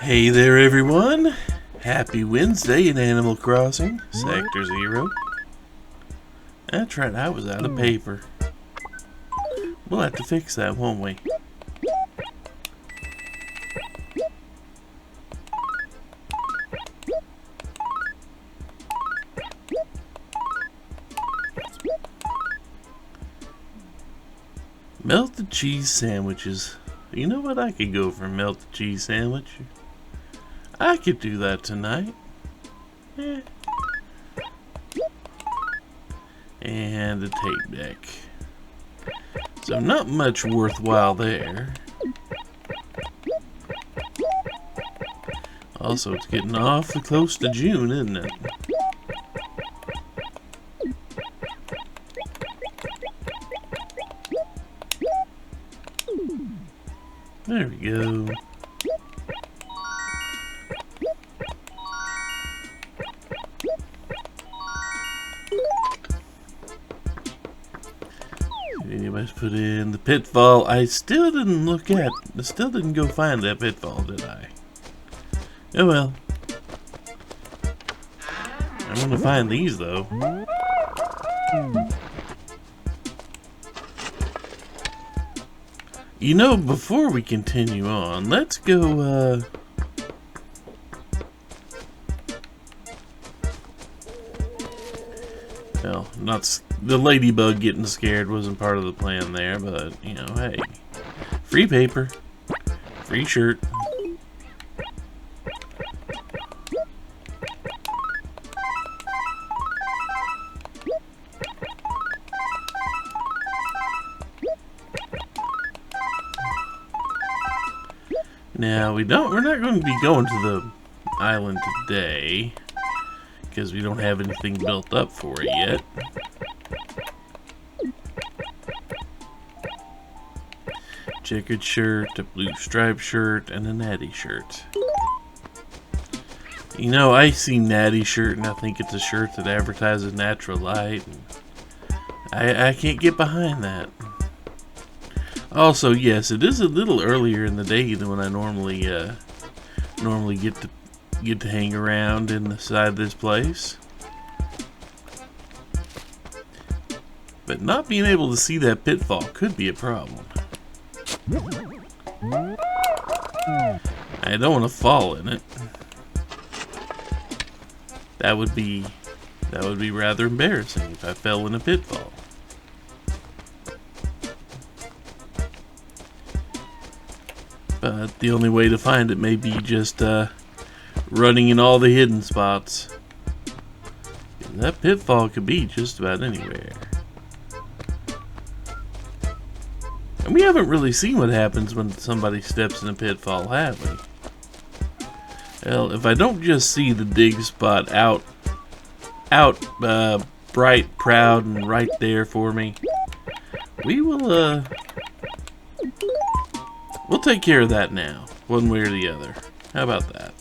Hey there everyone! Happy Wednesday in Animal Crossing, Sector Zero. That's right, I was out of paper. We'll have to fix that, won't we? Melted cheese sandwiches. You know what? I could go for a melted cheese sandwich. I could do that tonight. Eh. And the tape deck. So not much worthwhile there. Also, it's getting awfully close to June, isn't it? There we go. Anybody's put in the pitfall. I still didn't go find that pitfall, did I? Oh well. I'm gonna find these though. You know, before we continue on, let's go, well, the ladybug getting scared wasn't part of the plan there, but, you know, hey. Free paper. Free shirt. Now, we're not going to be going to the island today, because we don't have anything built up for it yet. Checkered shirt, a blue striped shirt, and a natty shirt. You know, I see natty shirt, and I think it's a shirt that advertises natural light. And I can't get behind that. Also, yes, it is a little earlier in the day than when I normally get to hang around inside this place. But not being able to see that pitfall could be a problem. I don't want to fall in it. That would be rather embarrassing if I fell in a pitfall. But the only way to find it may be just running in all the hidden spots. That pitfall could be just about anywhere. And we haven't really seen what happens when somebody steps in a pitfall, have we? Well, if I don't just see the dig spot out, bright, proud, and right there for me, we will, we'll take care of that now, one way or the other. How about that?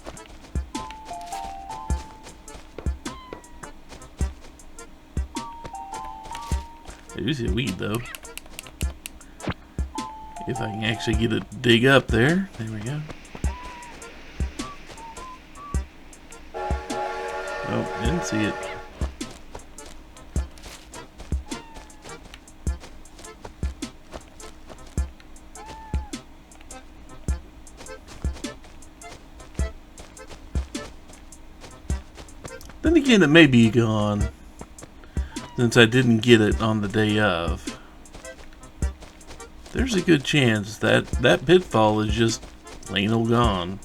There's a weed, though. If I can actually get it to dig up there. There we go. Oh, didn't see it. Then again, it may be gone, since I didn't get it on the day of. There's a good chance that that pitfall is just plain old gone.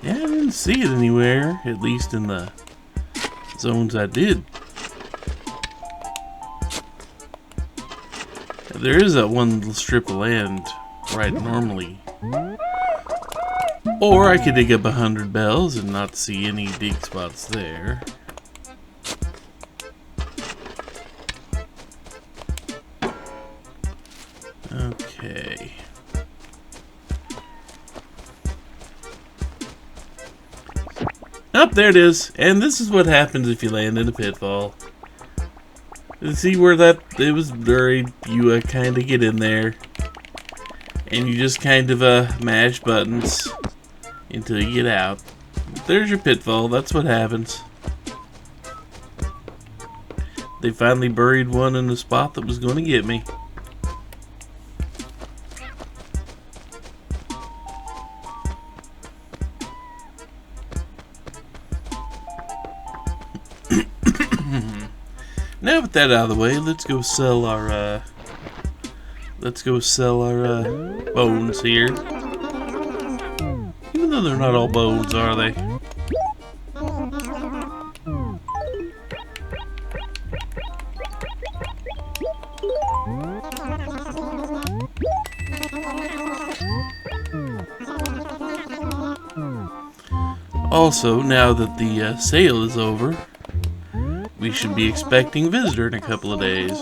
Yeah, I didn't see it anywhere, at least in the zones I did. There is that one little strip of land where I'd normally. Or I could dig up 100 bells and not see any dig spots there. Okay. Okay. Oh, there it is. And this is what happens if you land in a pitfall. See where it was buried? You kind of get in there. And you just kind of mash buttons until you get out. There's your pitfall. That's what happens. They finally buried one in the spot that was going to get me. Now with that out of the way, let's go sell our bones here. Even though they're not all bones, are they? Also, now that the sale is over, we should be expecting a visitor in a couple of days.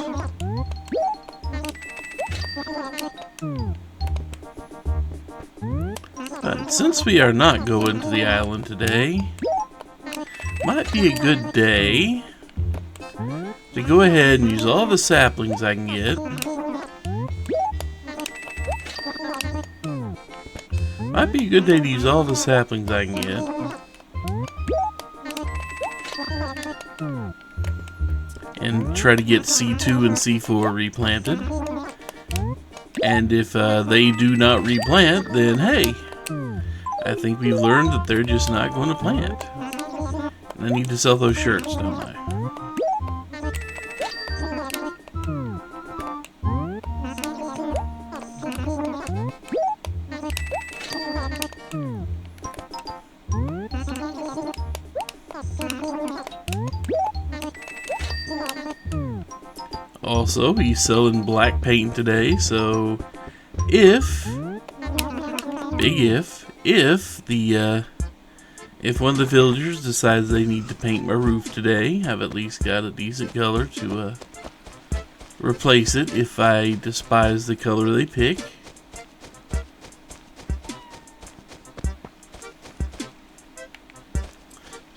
But since we are not going to the island today, might be a good day to go ahead and use all the saplings I can get. Might be a good day to use all the saplings I can get. And try to get C2 and C4 replanted. And if they do not replant, then hey, I think we've learned that they're just not going to plant. And I need to sell those shirts, don't I? Also, he's selling black paint today, so if one of the villagers decides they need to paint my roof today, I've at least got a decent color to replace it if I despise the color they pick.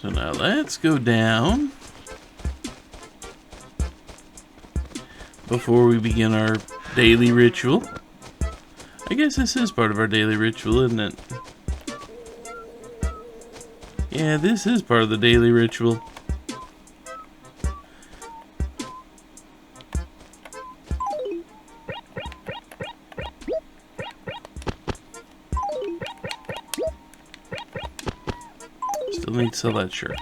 So now let's go down before we begin our daily ritual. I guess this is part of our daily ritual, isn't it? Yeah, this is part of the daily ritual. Still need to sell that shirt.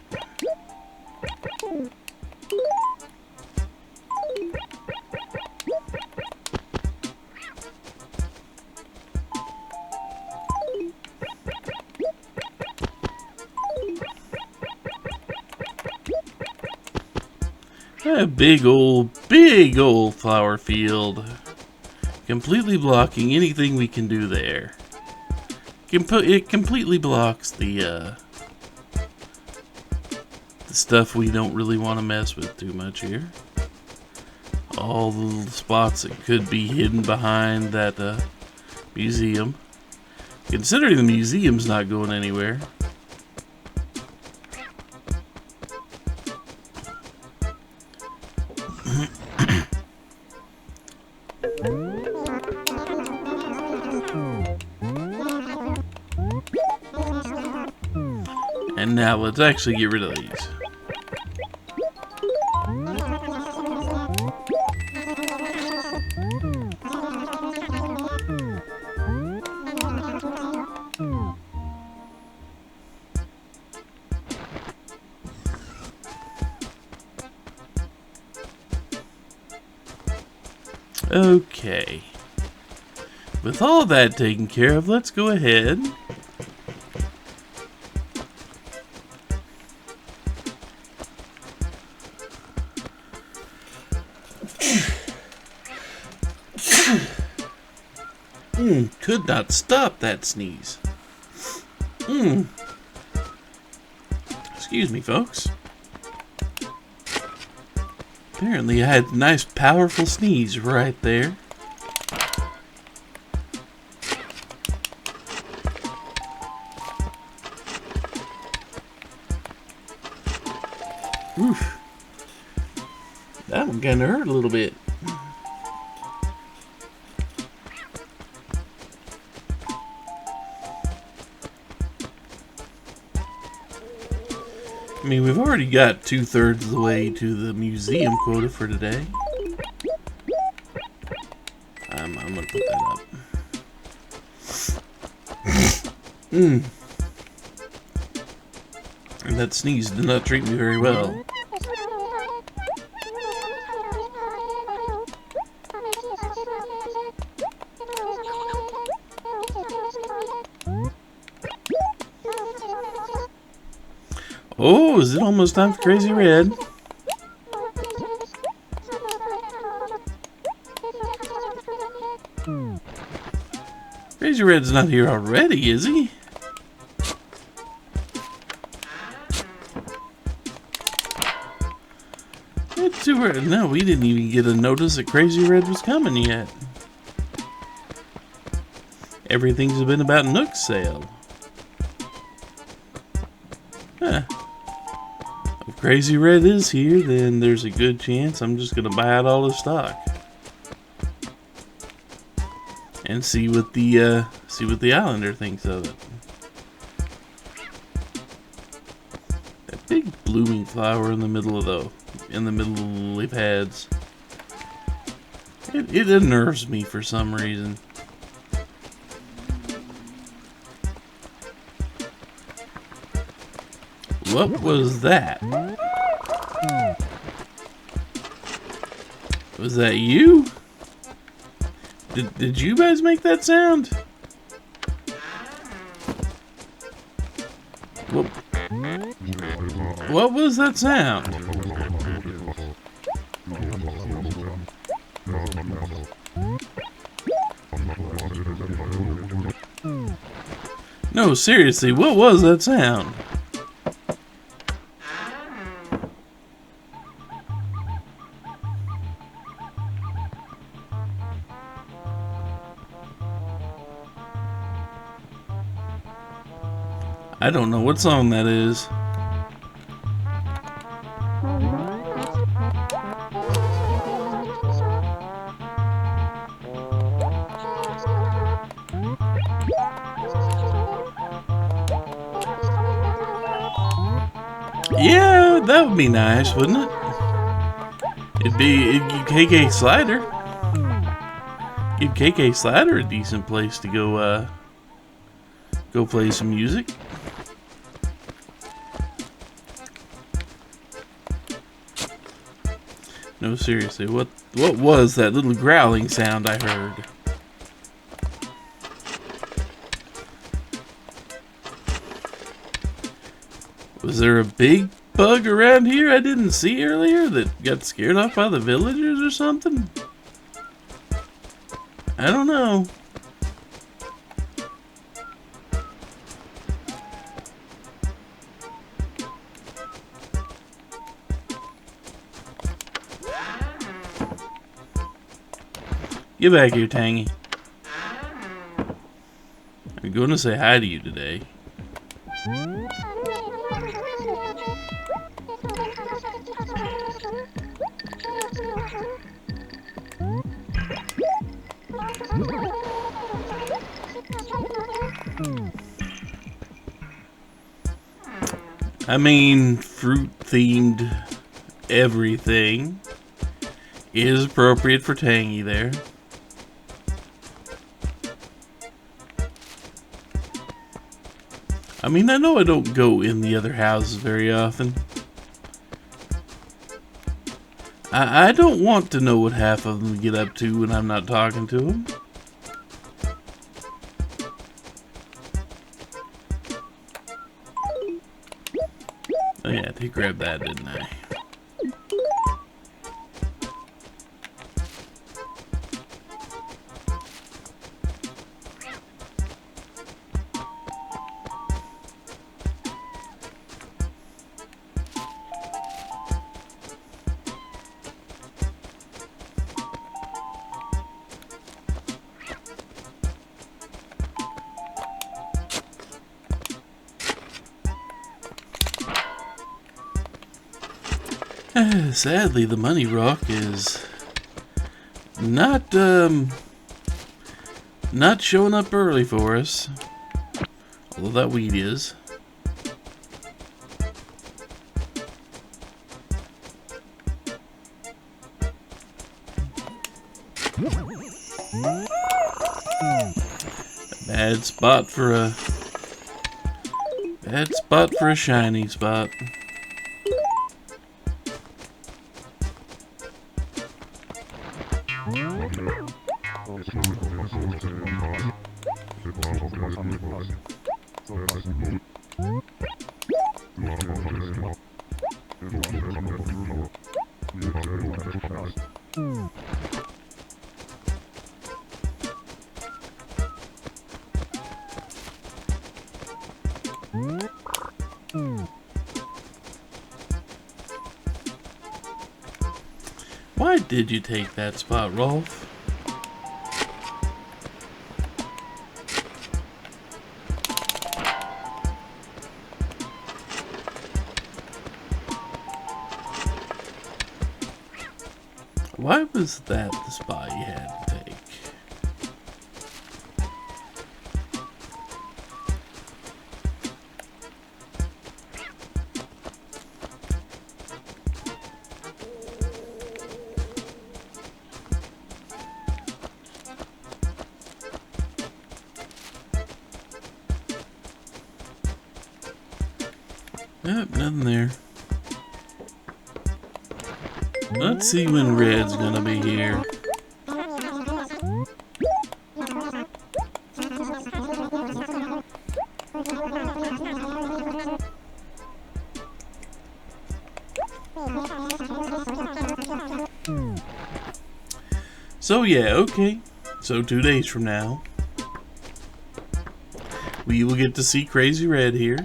A big old flower field, completely blocking anything we can do there. It completely blocks the stuff we don't really want to mess with too much here. All the little spots that could be hidden behind that museum. Considering the museum's not going anywhere. And now let's actually get rid of these. Okay. With all that taken care of, let's go ahead . Could not stop that sneeze. Excuse me, folks. Apparently I had a nice powerful sneeze right there. That one kind of hurt a little bit. I mean, we've already got 2/3 of the way to the museum quota for today. I'm gonna put that up. And that sneeze did not treat me very well. Oh, is it almost time for Crazy Red? Crazy Red's not here already, is he? It's too early. No, we didn't even get a notice that Crazy Red was coming yet. Everything's been about Nook's sale. Huh. If Crazy Red is here, then there's a good chance I'm just gonna buy out all his stock. And see what the Islander thinks of it. That big blooming flower in the middle of the lily pads. It unnerves me for some reason. What was that? Was that you? Did you guys make that sound? What was that sound? No, seriously, what was that sound? I don't know what song that is. Yeah, that would be nice, wouldn't it? It'd give KK Slider. Give KK Slider a decent place to go play some music. No, seriously, what was that little growling sound I heard? Was there a big bug around here I didn't see earlier that got scared off by the villagers or something? I don't know. Get back here, Tangy. I'm going to say hi to you today. I mean, fruit-themed everything is appropriate for Tangy there. I mean, I know I don't go in the other houses very often. I don't want to know what half of them get up to when I'm not talking to them. Oh yeah, they grabbed that, didn't I? Sadly, the money rock is not showing up early for us. Although that weed is. Bad spot for a shiny spot. Why did you take that spot, Rolf? Why was that the spot you had to take? Nope, nothing there. Let's see when Red's gonna be here. So yeah, okay. So 2 days from now, we will get to see Crazy Red here.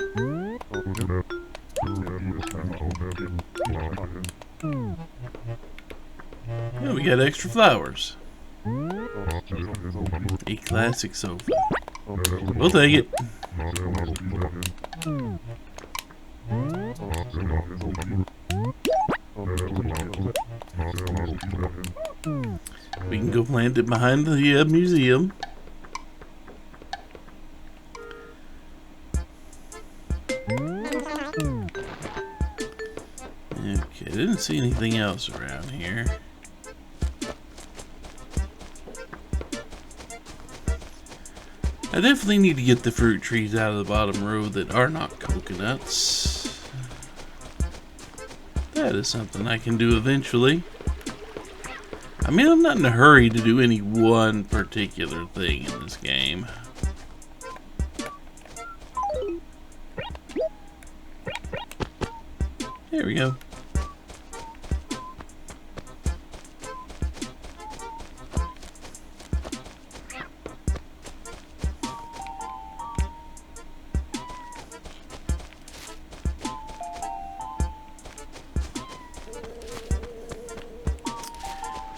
Yeah, we got extra flowers. A classic sofa. We'll take it. We can go plant it behind the museum. Okay, didn't see anything else around here. I definitely need to get the fruit trees out of the bottom row that are not coconuts. That is something I can do eventually. I mean, I'm not in a hurry to do any one particular thing in this game. There we go.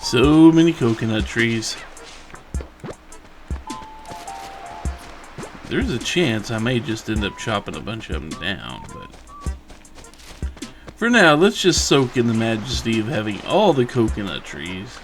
So many coconut trees. There's a chance I may just end up chopping a bunch of them down, but for now, let's just soak in the majesty of having all the coconut trees.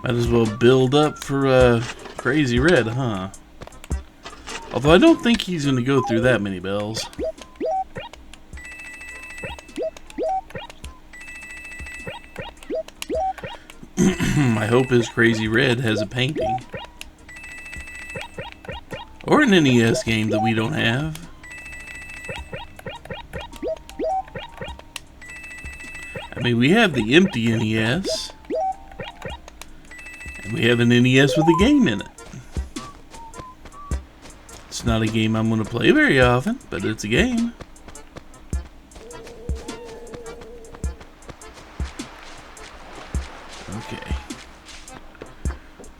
Might as well build up for Crazy Red, huh? Although I don't think he's going to go through that many bells. My hope is Crazy Red has a painting. Or an NES game that we don't have. I mean, we have the empty NES. And we have an NES with a game in it. It's not a game I'm going to play very often, but it's a game.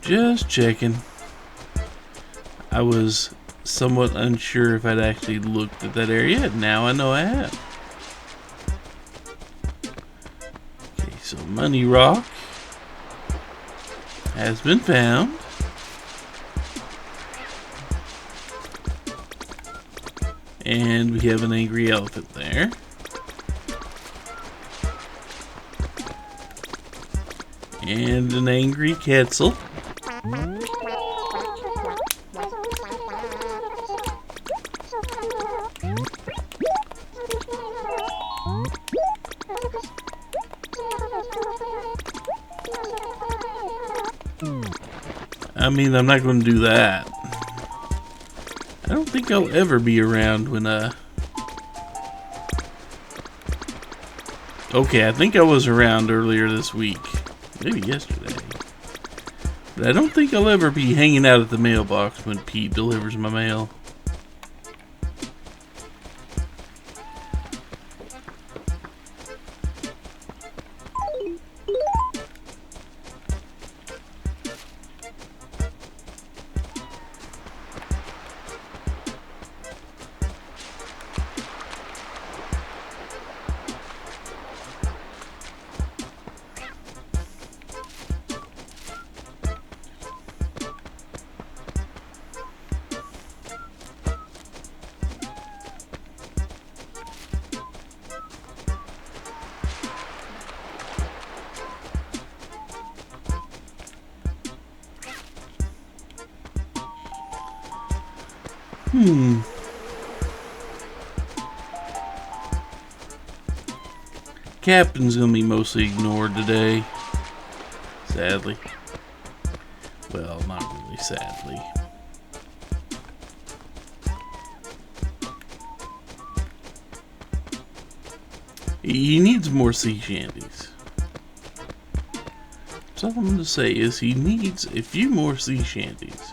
Just checking. I was somewhat unsure if I'd actually looked at that area. Now I know I have. Okay, so Money Rock has been found. And we have an angry elephant there. And an angry Quetzal. I mean, I'm not going to do that. I don't think I'll ever be around when, Okay, I think I was around earlier this week. Maybe yesterday. But I don't think I'll ever be hanging out at the mailbox when Pete delivers my mail. Captain's gonna be mostly ignored today. Sadly. Well, not really sadly. He needs more sea shanties. That's all I'm gonna say is he needs a few more sea shanties.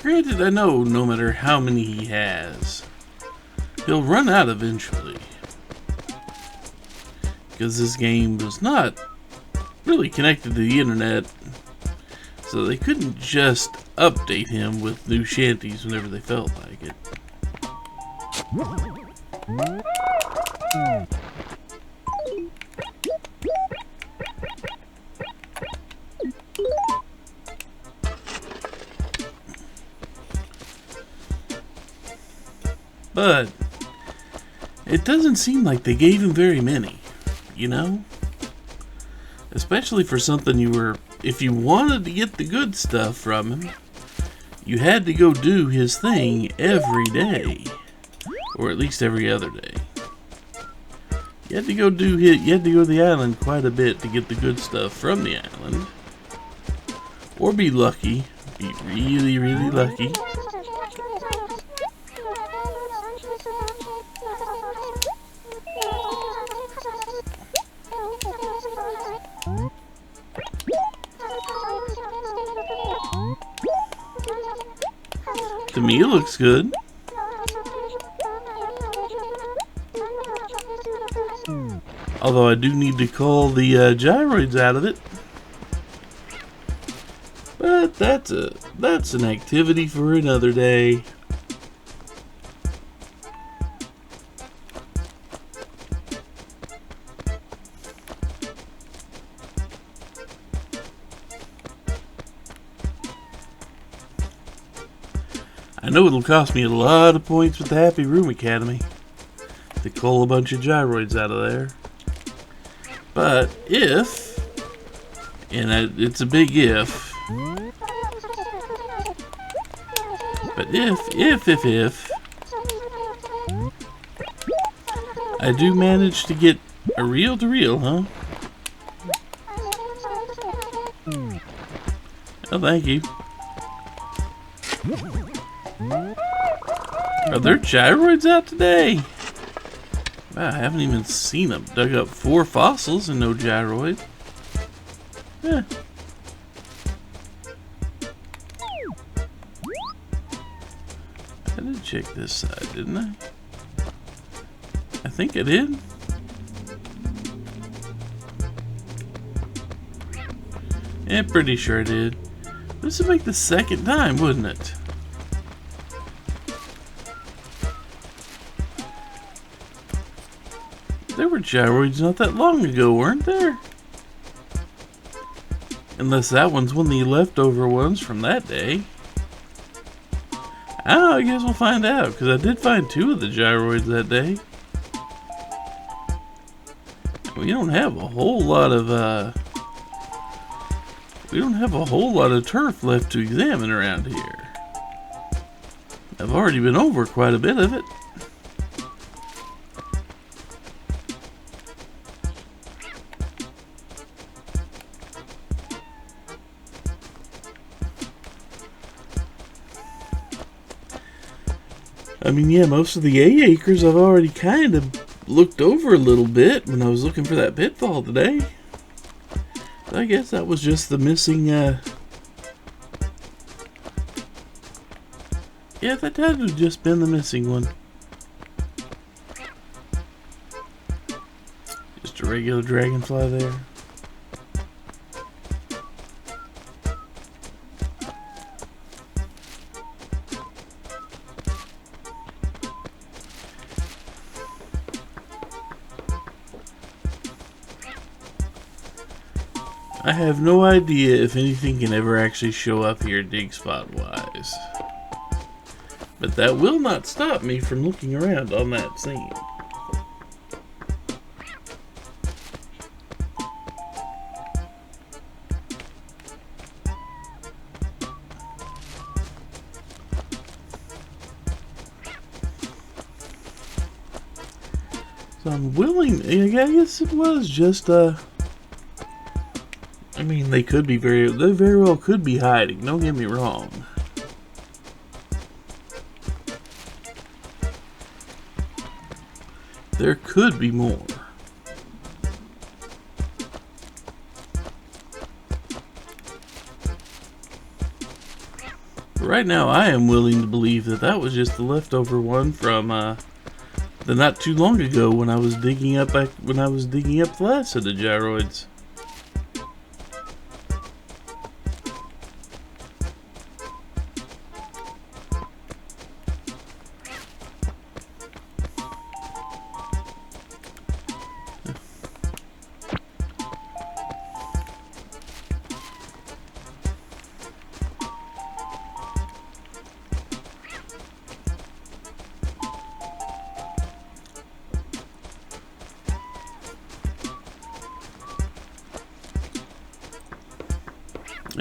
Granted, I know no matter how many he has, he'll run out eventually. Because this game was not really connected to the internet, so they couldn't just update him with new shanties whenever they felt like it. But it doesn't seem like they gave him very many, you know? Especially for something you were, if you wanted to get the good stuff from him, you had to go do his thing every day. Or at least every other day. You had to go to the island quite a bit to get the good stuff from the island. Or be lucky, be really, really lucky. To me, it looks good. Although I do need to call the gyroids out of it. But that's an activity for another day. I know it'll cost me a lot of points with the Happy Room Academy to cull a bunch of gyroids out of there. But if, and it's a big if, but if I do manage to get a reel-to-reel, huh? Oh, thank you. Are there gyroids out today? Wow, I haven't even seen them. Dug up 4 fossils and no gyroid. Yeah. I did check this side, didn't I? I think I did. Yeah, pretty sure I did. This would make the 2nd time, wouldn't it? There were gyroids not that long ago, weren't there? Unless that one's one of the leftover ones from that day. I don't know, I guess we'll find out, because I did find 2 of the gyroids that day. We don't have a whole lot of, turf left to examine around here. I've already been over quite a bit of it. I mean, yeah, most of the 8 acres I've already kind of looked over a little bit when I was looking for that pitfall today. I guess that was just the missing, yeah, that had to have just been the missing one. Just a regular dragonfly there. I have no idea if anything can ever actually show up here dig spot wise. But that will not stop me from looking around on that scene. So I'm willing, I guess it was just I mean, they very well could be hiding, don't get me wrong. There could be more. Right now, I am willing to believe that that was just the leftover one from the not too long ago when I was digging up the last of the gyroids.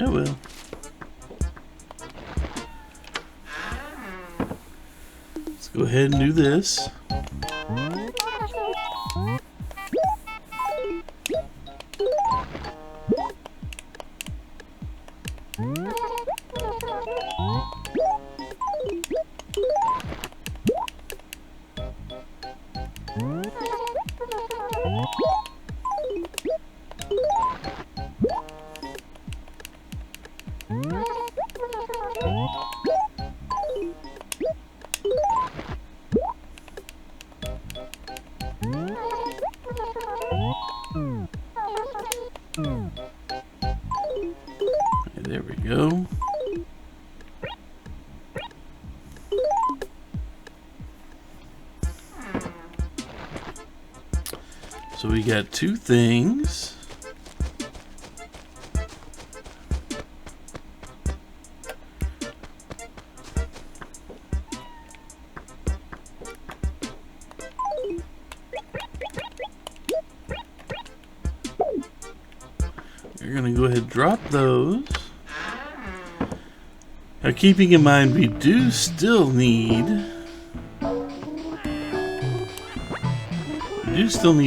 Oh well. Let's go ahead and do this. There we go. So we got 2 things. We're gonna go ahead and drop those. Now, keeping in mind, we do still need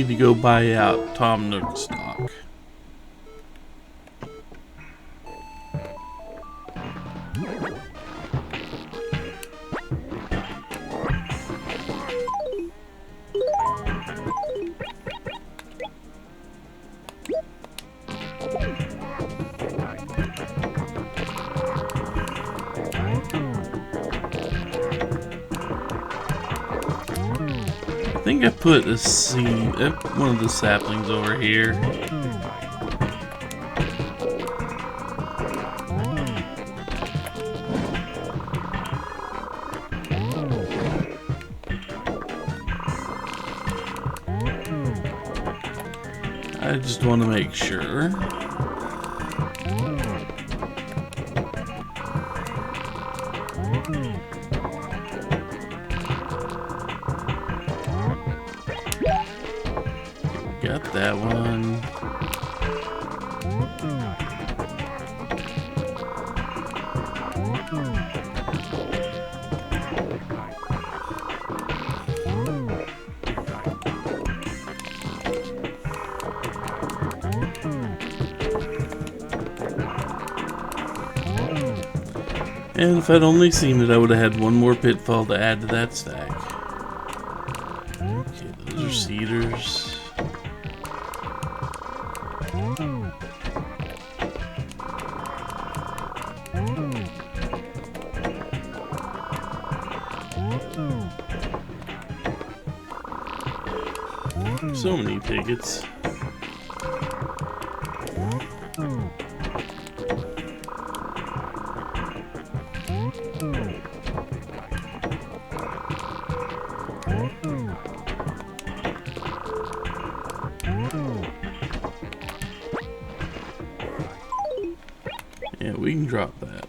to go buy out Tom Nook stock. think I put a seed, one of the saplings over here. I just want to make sure. Got that one. And if I'd only seen it, I would have had one more pitfall to add to that stack. Okay, those are cedars. So many tickets. Yeah, we can drop that.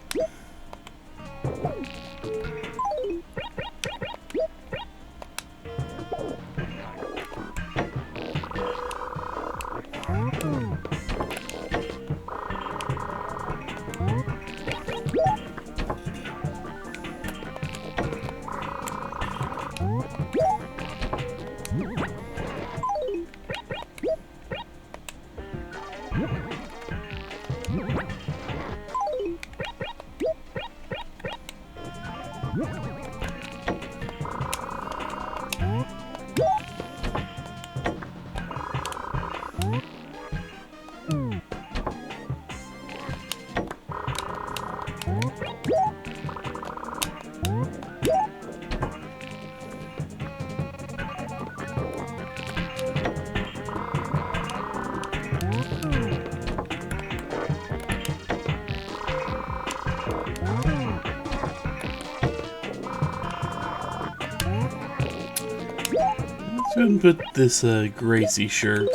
Let's go ahead and put this Gracie shirt.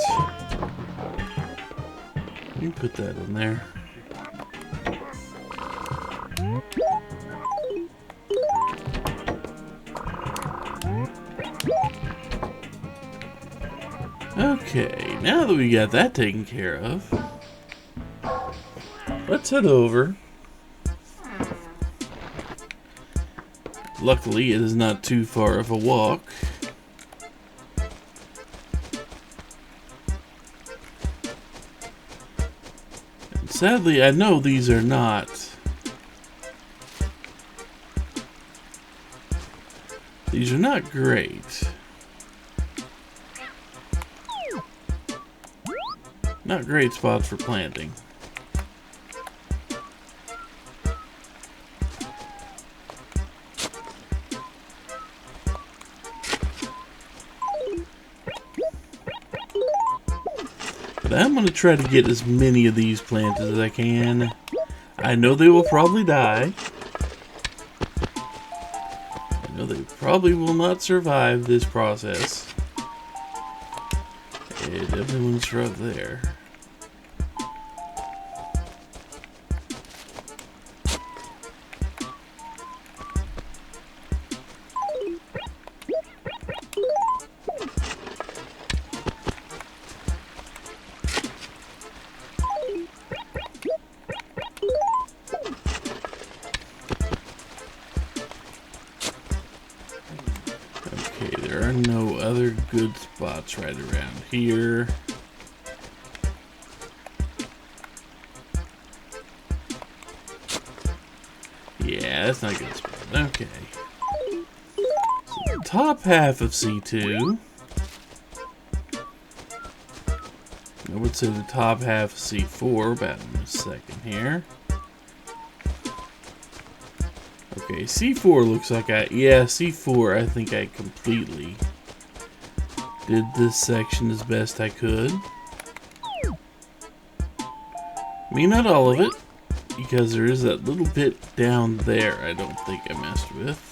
You can put that in there. Okay, now that we got that taken care of, let's head over. Luckily, it is not too far of a walk. And sadly, I know these are not. These are not great. Not great spots for planting. But I'm going to try to get as many of these planted as I can. I know they will probably die. I know they probably will not survive this process. And everyone's right there. There are no other good spots right around here. Yeah, that's not a good spot. Okay. So the top half of C2. I would say the top half of C4, about in a second here. Okay, C4 looks like yeah, C4 I think I completely Did this section as best I could. I mean, not all of it, because there is that little bit down there I don't think I messed with.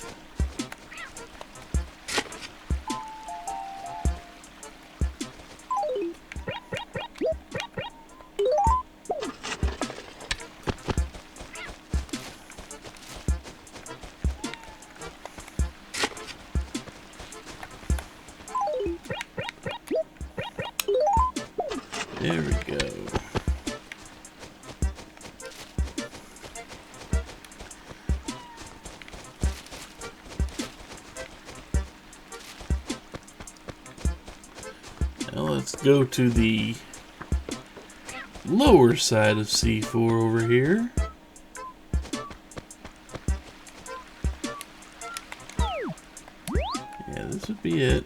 There we go. Now let's go to the lower side of C4 over here. Yeah, this would be it.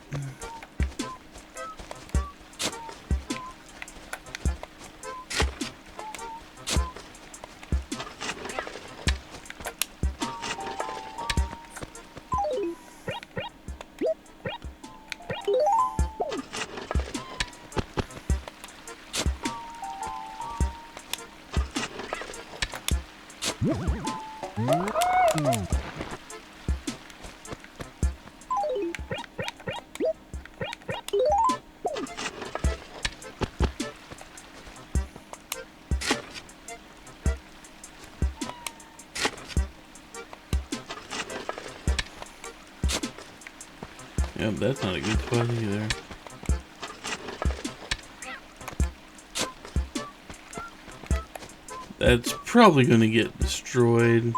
Yep, that's not a good spot either. That's probably going to get destroyed.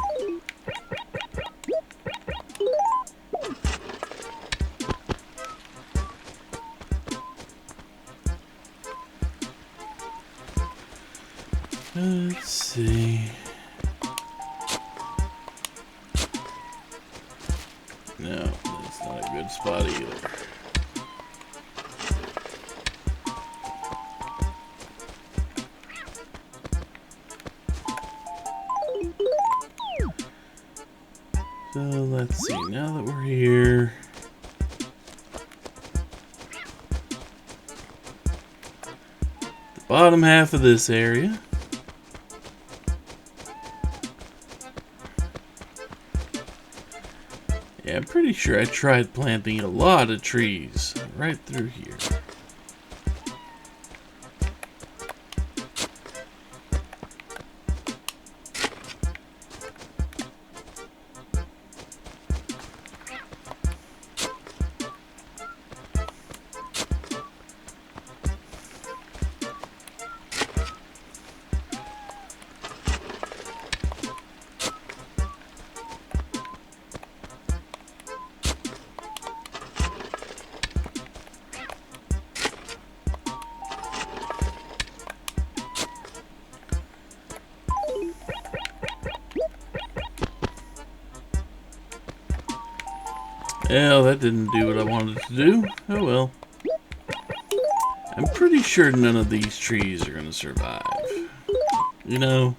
Let's see. No, that's not a good spot either. So let's see, now that we're here. The bottom half of this area. Yeah, I'm pretty sure I tried planting a lot of trees right through here. Well, that didn't do what I wanted it to do. Oh well. I'm pretty sure none of these trees are going to survive. You know?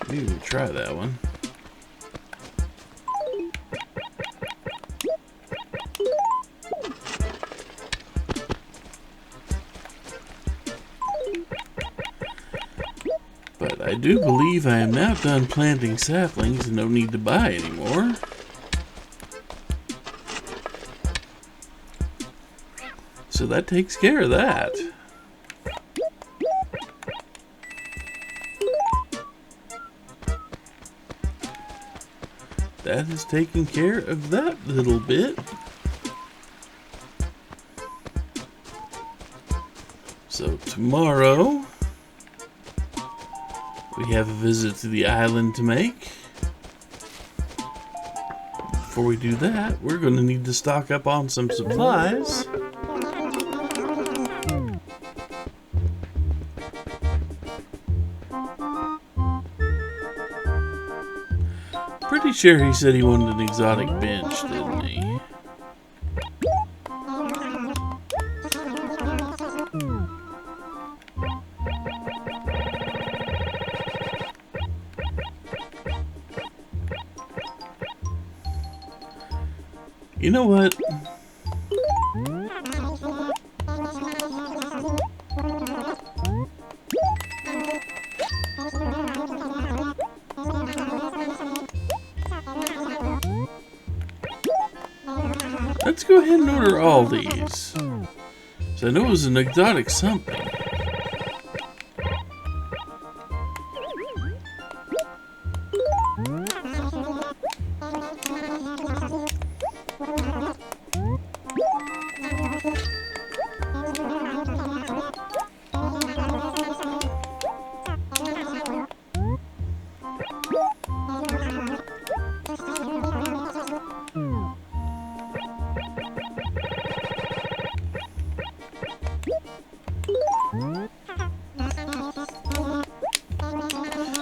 Maybe we'll try that one. But I do believe I am now done planting saplings and no need to buy anymore. So that takes care of that. That has taken care of that little bit. So tomorrow, we have a visit to the island to make. Before we do that, we're going to need to stock up on some supplies. Pretty sure he said he wanted an exotic bench, didn't he? You know what? Let's go ahead and order all these. So I know it was an exotic something.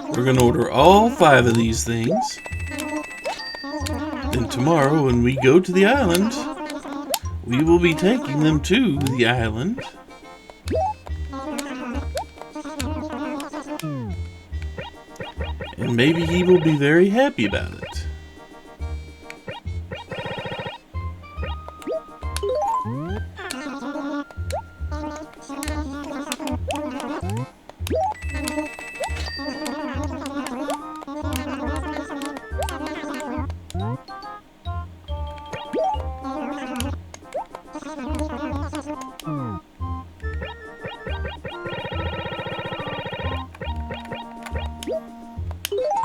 We're gonna order all 5 of these things. Then tomorrow when we go to the island, we will be taking them to the island. And maybe he will be very happy about it.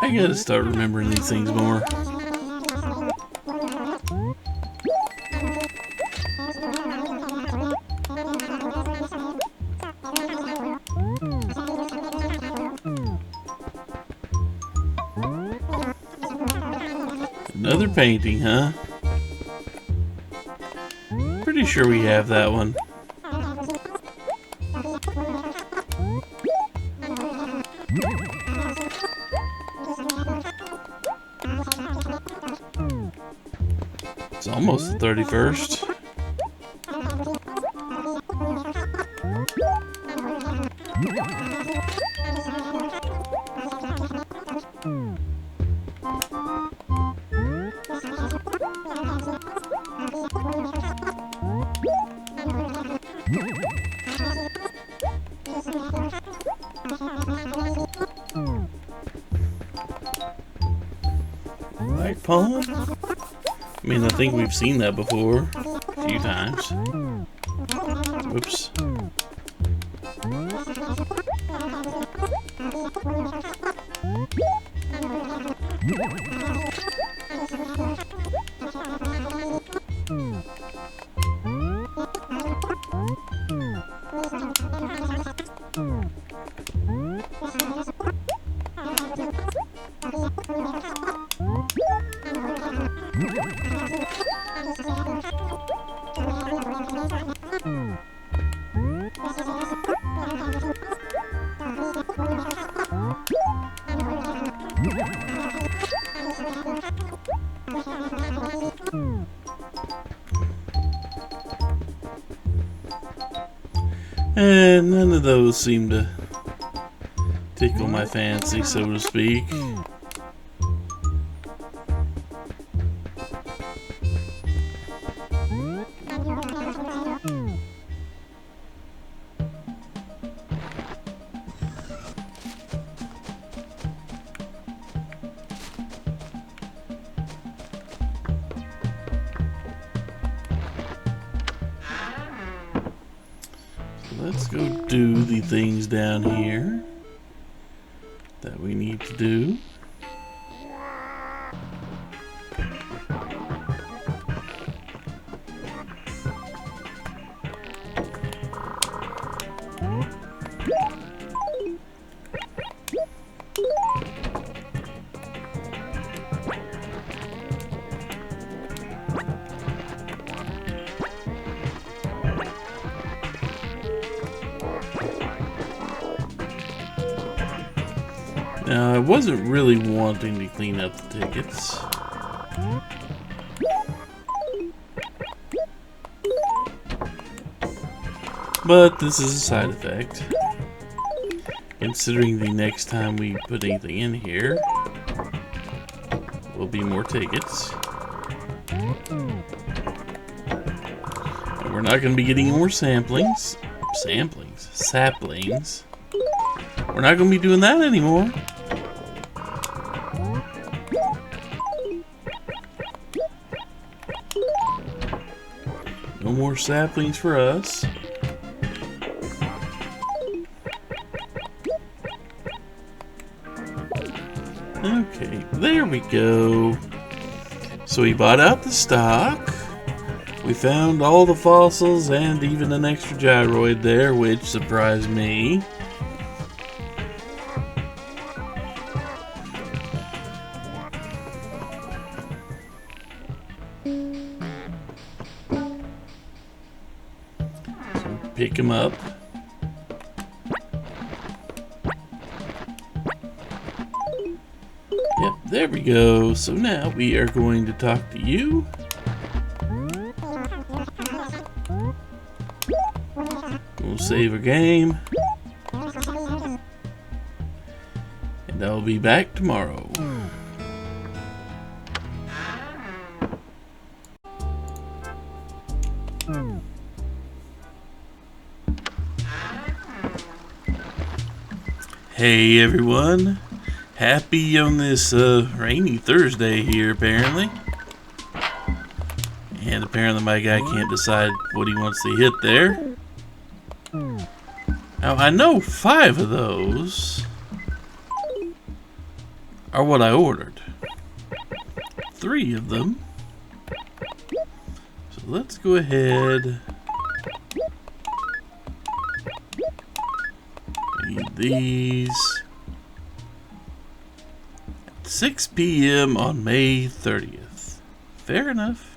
I gotta start remembering these things more. Another painting, huh? Pretty sure we have that one. It's almost the 31st. Light pond? I mean, I think we've seen that before a few times. Whoops. And none of those seem to tickle my fancy, so to speak. Let's go do the things down here that we need to do. Now, I wasn't really wanting to clean up the tickets. But this is a side effect. Considering the next time we put anything in here, will be more tickets. We're not going to be getting more saplings. Saplings. We're not going to be doing that anymore. No more saplings for us. Okay, there we go. So we bought out the stock. We found all the fossils and even an extra gyroid there, which surprised me. So pick him up. Yep, there we go. So now we are going to talk to you. We'll save a game. And I'll be back tomorrow. Hey everyone. Happy on this rainy Thursday here, apparently. And apparently my guy can't decide what he wants to hit there. Now, I know 5 of those are what I ordered. 3 of them. So let's go ahead. Need these. 6 p.m. on May 30th. Fair enough.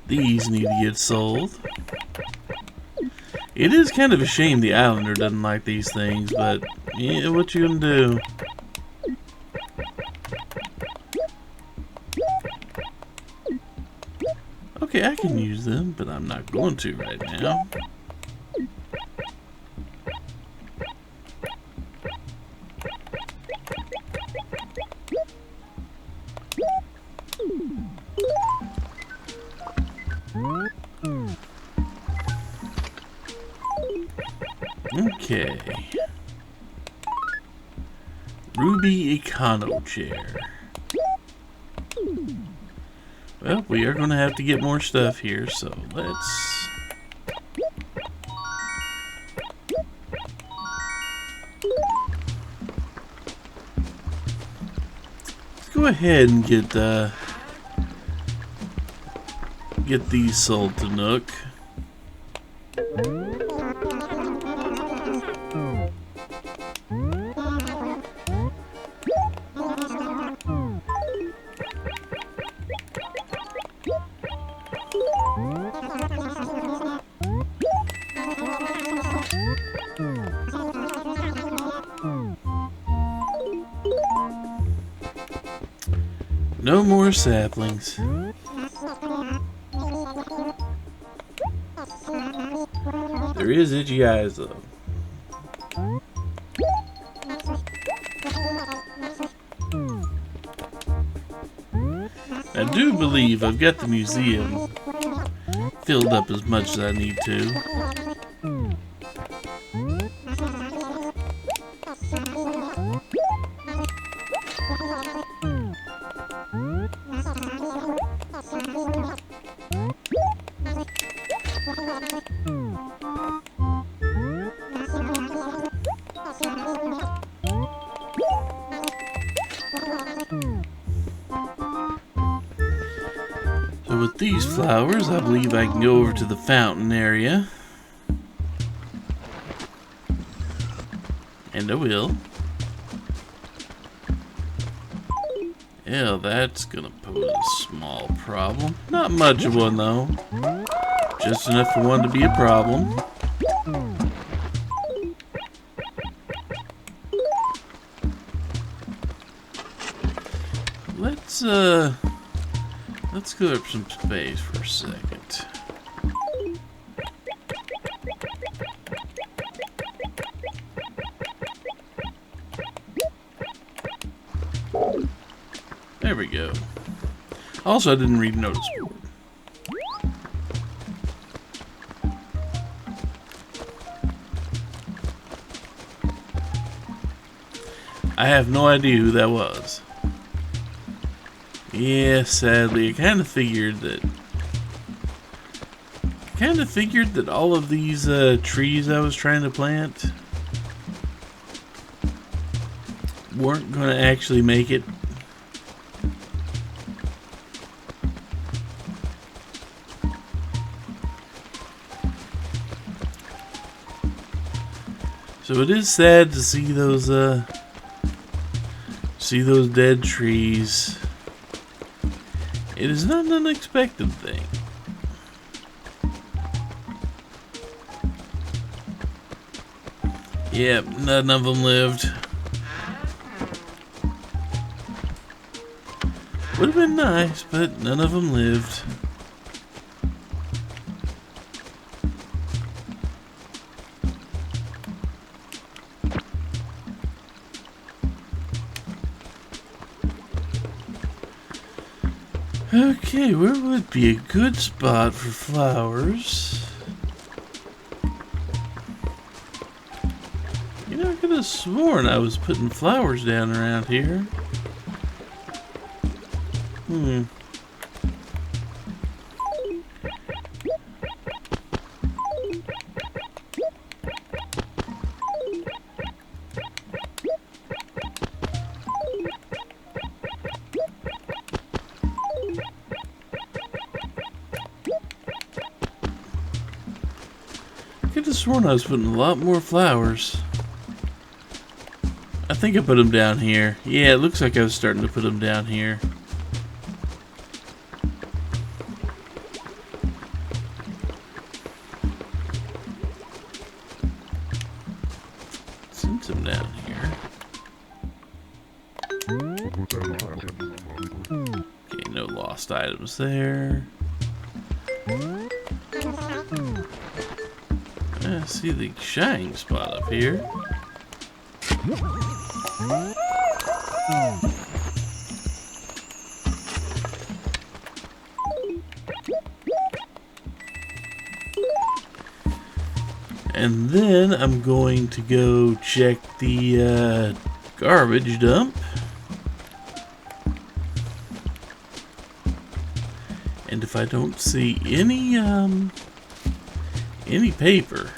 These need to get sold. It is kind of a shame the Islander doesn't like these things, but yeah, what you gonna do? Okay, I can use them, but I'm not going to right now. Okay. Ruby Econo Chair. Well, we are going to have to get more stuff here, so let's go ahead and get these sold to Nook. No more saplings. There is itchy eyes though. I do believe I've got the museum filled up as much as I need to. So with these flowers, I believe I can go over to the fountain area. And I will. Yeah, that's gonna pose a small problem. Not much of one though. Just enough for one to be a problem. Let's clear up some space for a second. There we go. Also, I didn't read notice board. I have no idea who that was. Yeah, sadly, I kind of figured that all of these trees I was trying to plant weren't going to actually make it. So it is sad to see those dead trees. It is not an unexpected thing. Yep, none of them lived. Would have been nice, but none of them lived. Okay, where would be a good spot for flowers? You know, I could have sworn I was putting flowers down around here. I could have sworn I was putting a lot more flowers. I think I put them down here. Yeah, it looks like I was starting to put them down here. Send some down here. Okay, no lost items there. I see the shining spot up here. And then I'm going to go check the garbage dump. And if I don't see any paper,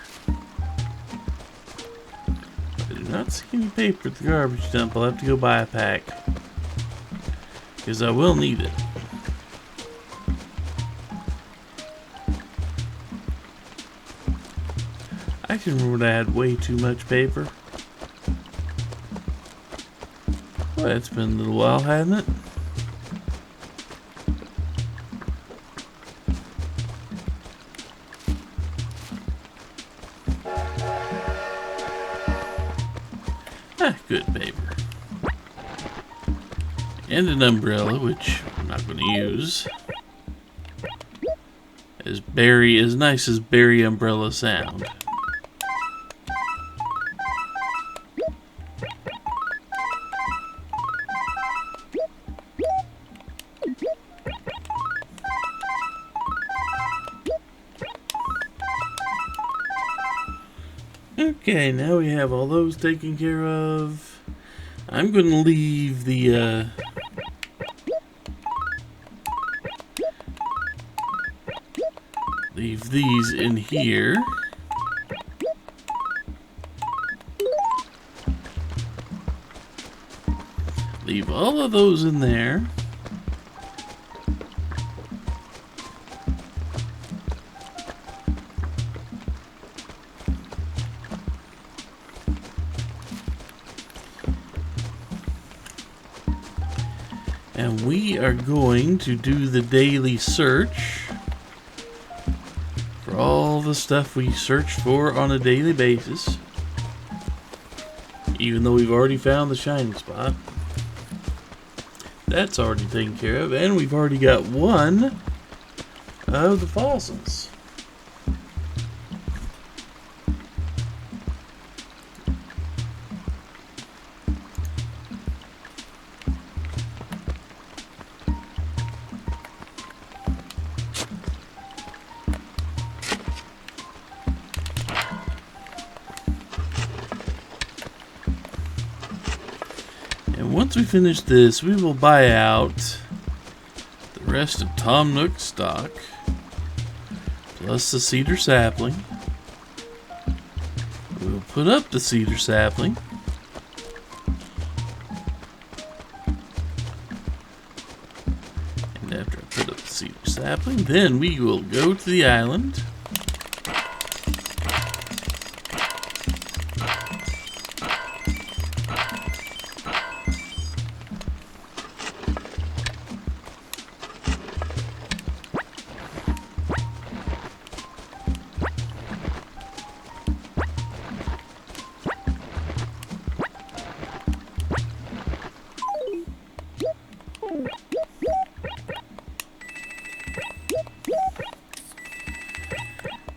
I do not see any paper at the garbage dump, I'll have to go buy a pack, because I will need it. I can remember I had way too much paper. Well, it's been a little while, hasn't it? Good paper. And an umbrella, which I'm not going to use. As nice as berry umbrella sound. Okay, now we have all those taken care of. I'm going to leave the leave these in here. Leave all of those in there. And we are going to do the daily search for all the stuff we search for on a daily basis. Even though we've already found the shining spot. That's already taken care of. And we've already got one of the fossils. And once we finish this, we will buy out the rest of Tom Nook's stock, plus the cedar sapling. We'll put up the cedar sapling. And after I put up the cedar sapling, then we will go to the island.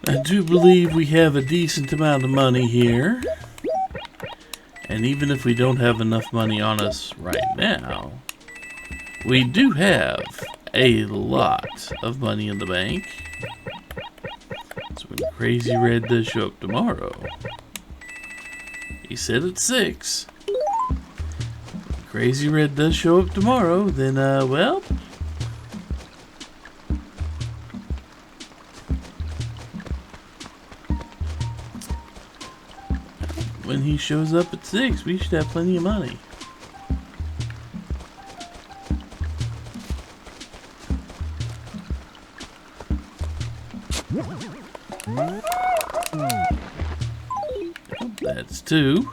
I do believe we have a decent amount of money here. And even if we don't have enough money on us right now, we do have a lot of money in the bank. So when Crazy Red does show up tomorrow, he said at 6. When Crazy Red does show up tomorrow, then, well, when he shows up at 6, we should have plenty of money. That's 2.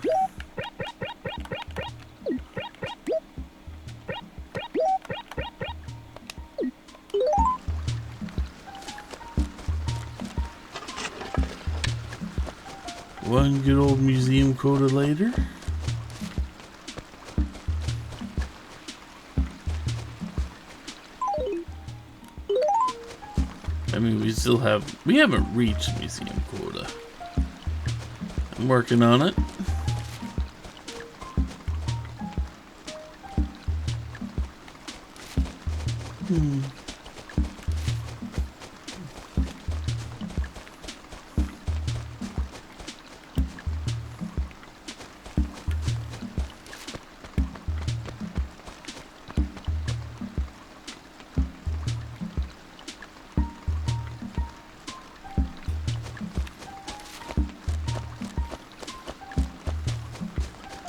One good old museum quota later. I mean, we haven't reached museum quota. I'm working on it.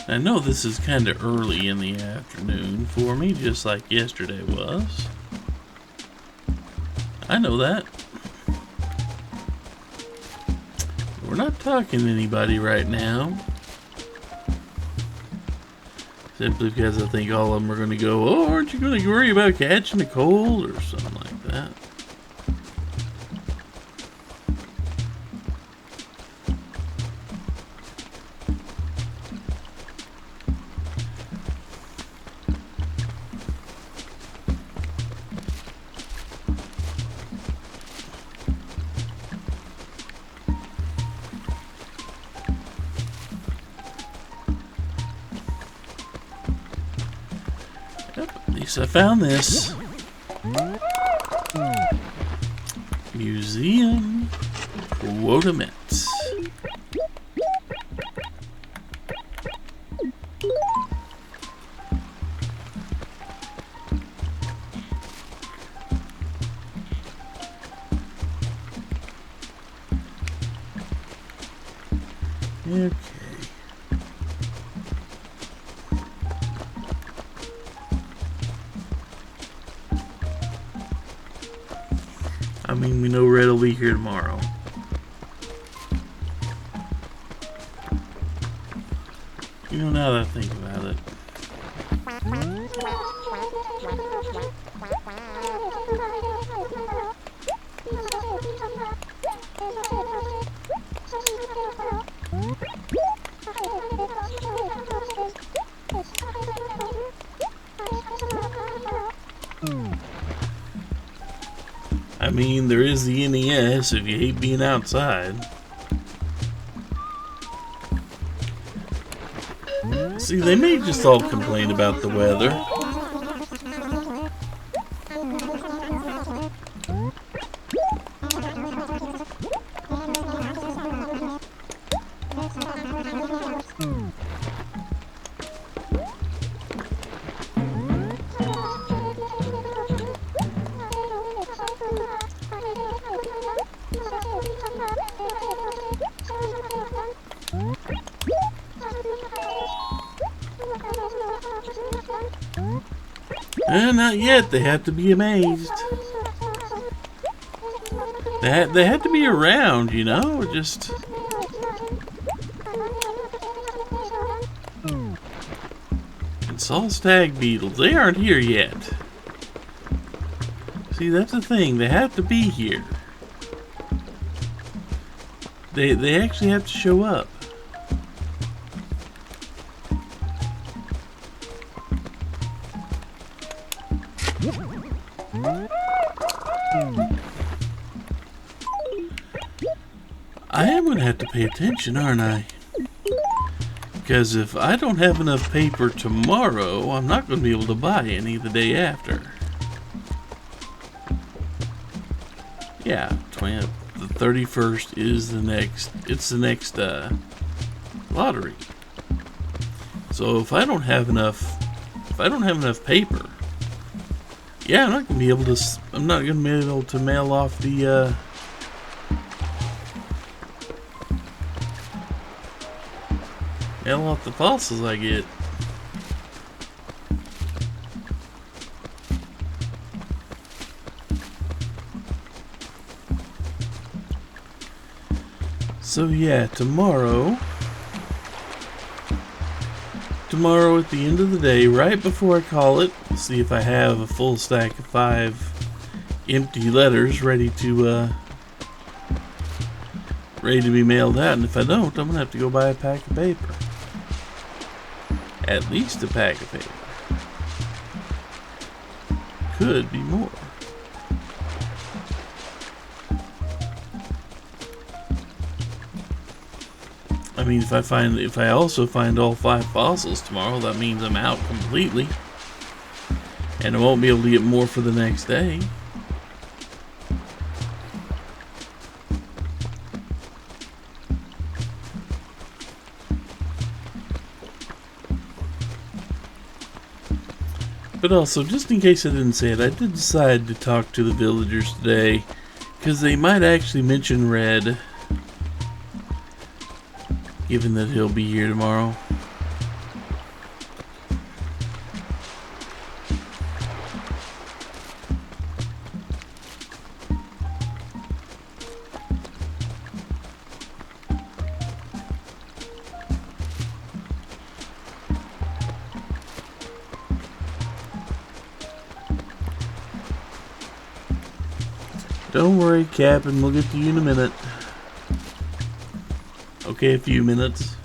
I know this is kind of early in the afternoon for me, just like yesterday was. I know that. We're not talking to anybody right now. Simply because I think all of them are going to go, oh, aren't you going to worry about catching a cold or something like that. So I found this museum quota met. Okay. I mean, we know Red will be here tomorrow. You know, now that I think about it. I mean, there is the NES if you hate being outside. See, they may just all complain about the weather. Not yet. They have to be amazed. They had to be around, you know? Just... And Saul stag beetles, they aren't here yet. See, that's the thing. They have to be here. They actually have to show up. I am going to have to pay attention, aren't I? Because if I don't have enough paper tomorrow, I'm not going to be able to buy any the day after. Yeah, the 31st is the next, it's the next lottery. So if I don't have enough paper, yeah, I'm not going to be able to mail off the fossils I get. So yeah, tomorrow at the end of the day, right before I call it, see if I have a full stack of 5 empty letters ready to be mailed out. And if I don't, I'm gonna have to go buy a pack of paper. At least a pack of paper. Could be more. I mean, if I also find all 5 fossils tomorrow, that means I'm out completely. And I won't be able to get more for the next day. But also, just in case I didn't say it, I did decide to talk to the villagers today, because they might actually mention Red, given that he'll be here tomorrow. Don't worry, Captain, we'll get to you in a minute. Okay, a few minutes.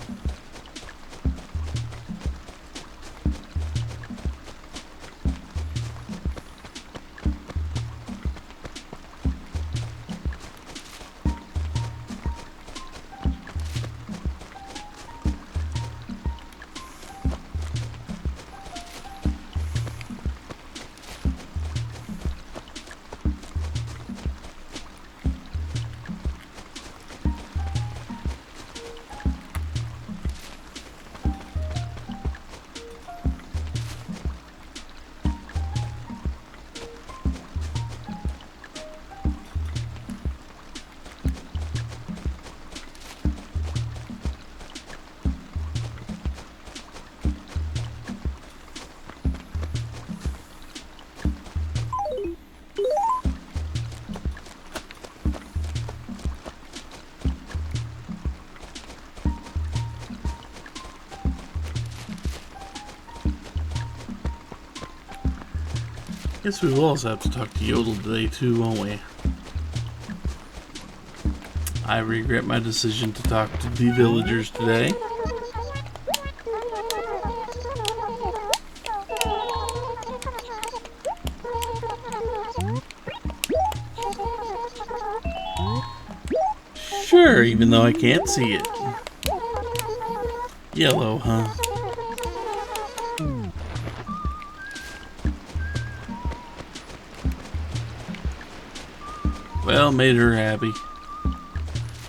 Guess we will also have to talk to Yodel today too, won't we? I regret my decision to talk to the villagers today. Sure, even though I can't see it. Yellow, huh? Well, made her happy.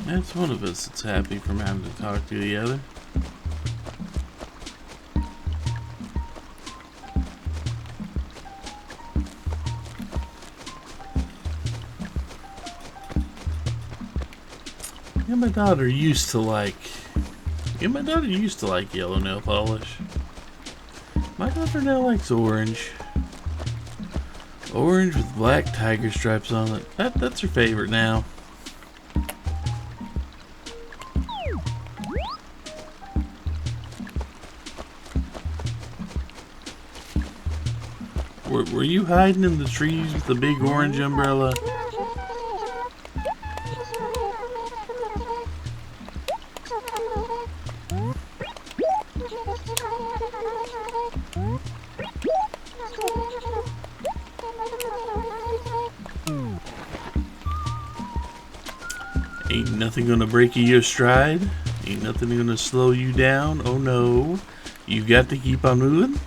That's one of us that's happy from having to talk to the other. Yeah, my daughter used to like yellow nail polish. My daughter now likes orange. Orange with black tiger stripes on it. That's her favorite now. Were you hiding in the trees with the big orange umbrella? Ain't nothing gonna break you your stride. Ain't nothing gonna slow you down. Oh no. You got to keep on moving.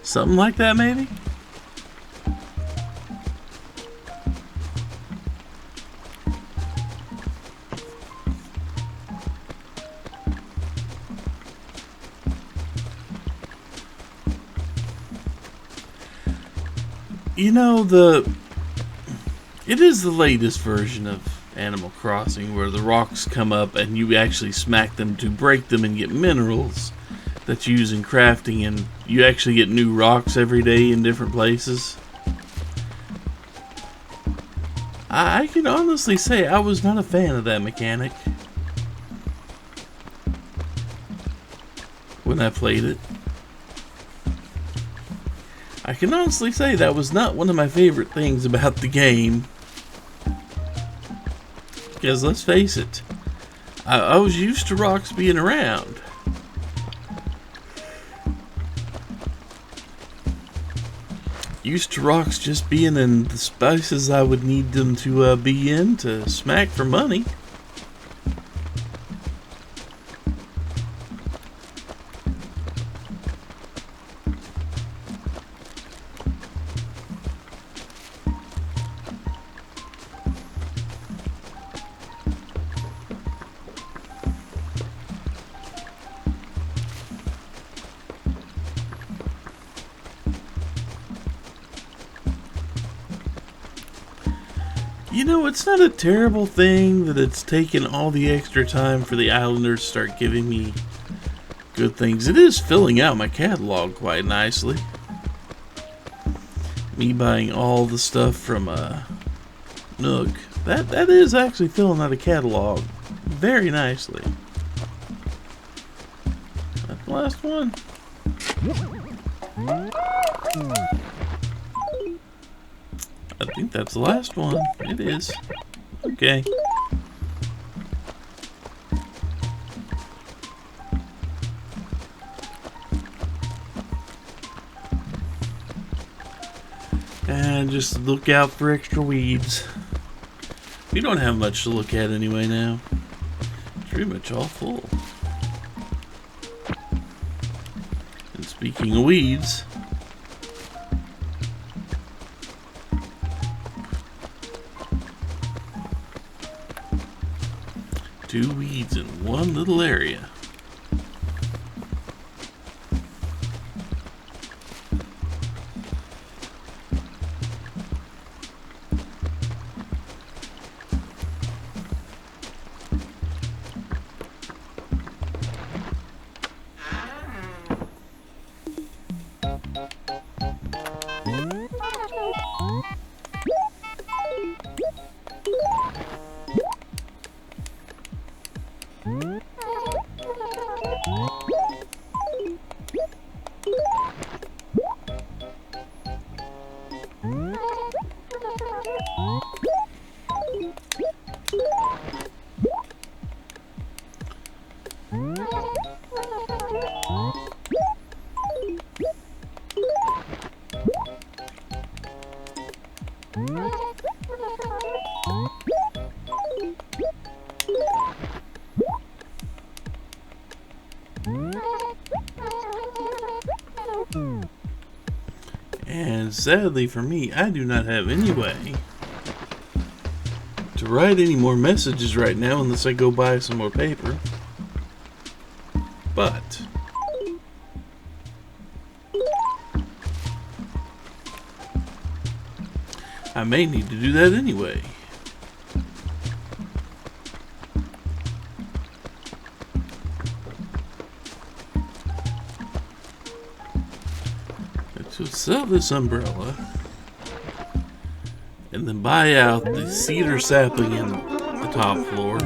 Something like that, maybe? You know, it is the latest version of Animal Crossing where the rocks come up and you actually smack them to break them and get minerals that you use in crafting, and you actually get new rocks every day in different places. I can honestly say I was not a fan of that mechanic when I played it. I can honestly say that was not one of my favorite things about the game. Because let's face it, I was used to rocks being around. Used to rocks just being in the spaces I would need them to be in to smack for money. You know, it's not a terrible thing that it's taken all the extra time for the Islanders to start giving me good things. It is filling out my catalog quite nicely. Me buying all the stuff from Nook. That is actually filling out a catalog very nicely. That's the last one. I think that's the last one. It is. Okay. And just look out for extra weeds. We don't have much to look at anyway now. It's pretty much all full. And speaking of weeds, two weeds in one little area. And sadly for me, I do not have any way to write any more messages right now unless I go buy some more paper. But I may need to do that anyway. So sell this umbrella and then buy out the cedar sapling in the top floor.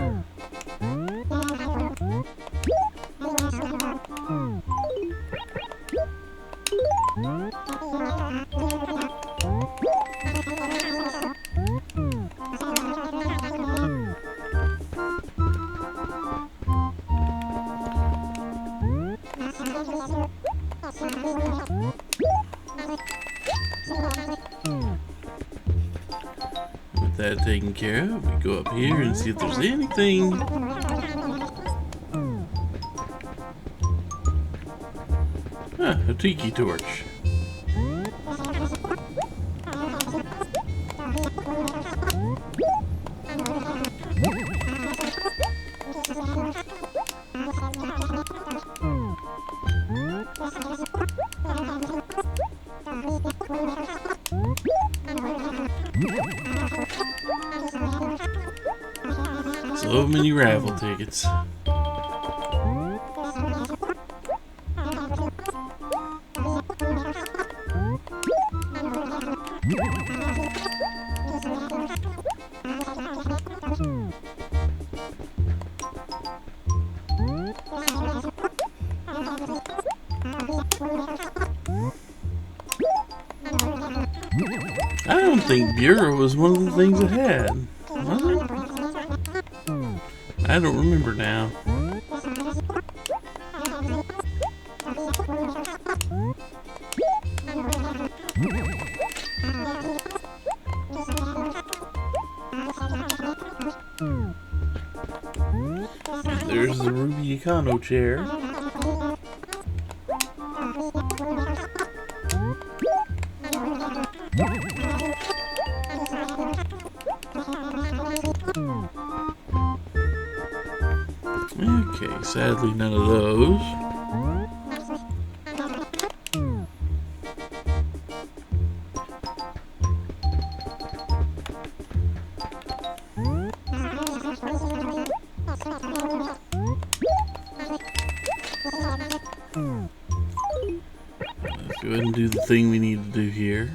With that taken care of, we go up here and see if there's anything. A tiki torch. So many raffle tickets. I don't think Bureau was one of the things it had, was it? I don't remember now. There's the Ruby Econo chair. Okay, sadly none of those. Let's go ahead and do the thing we need to do here.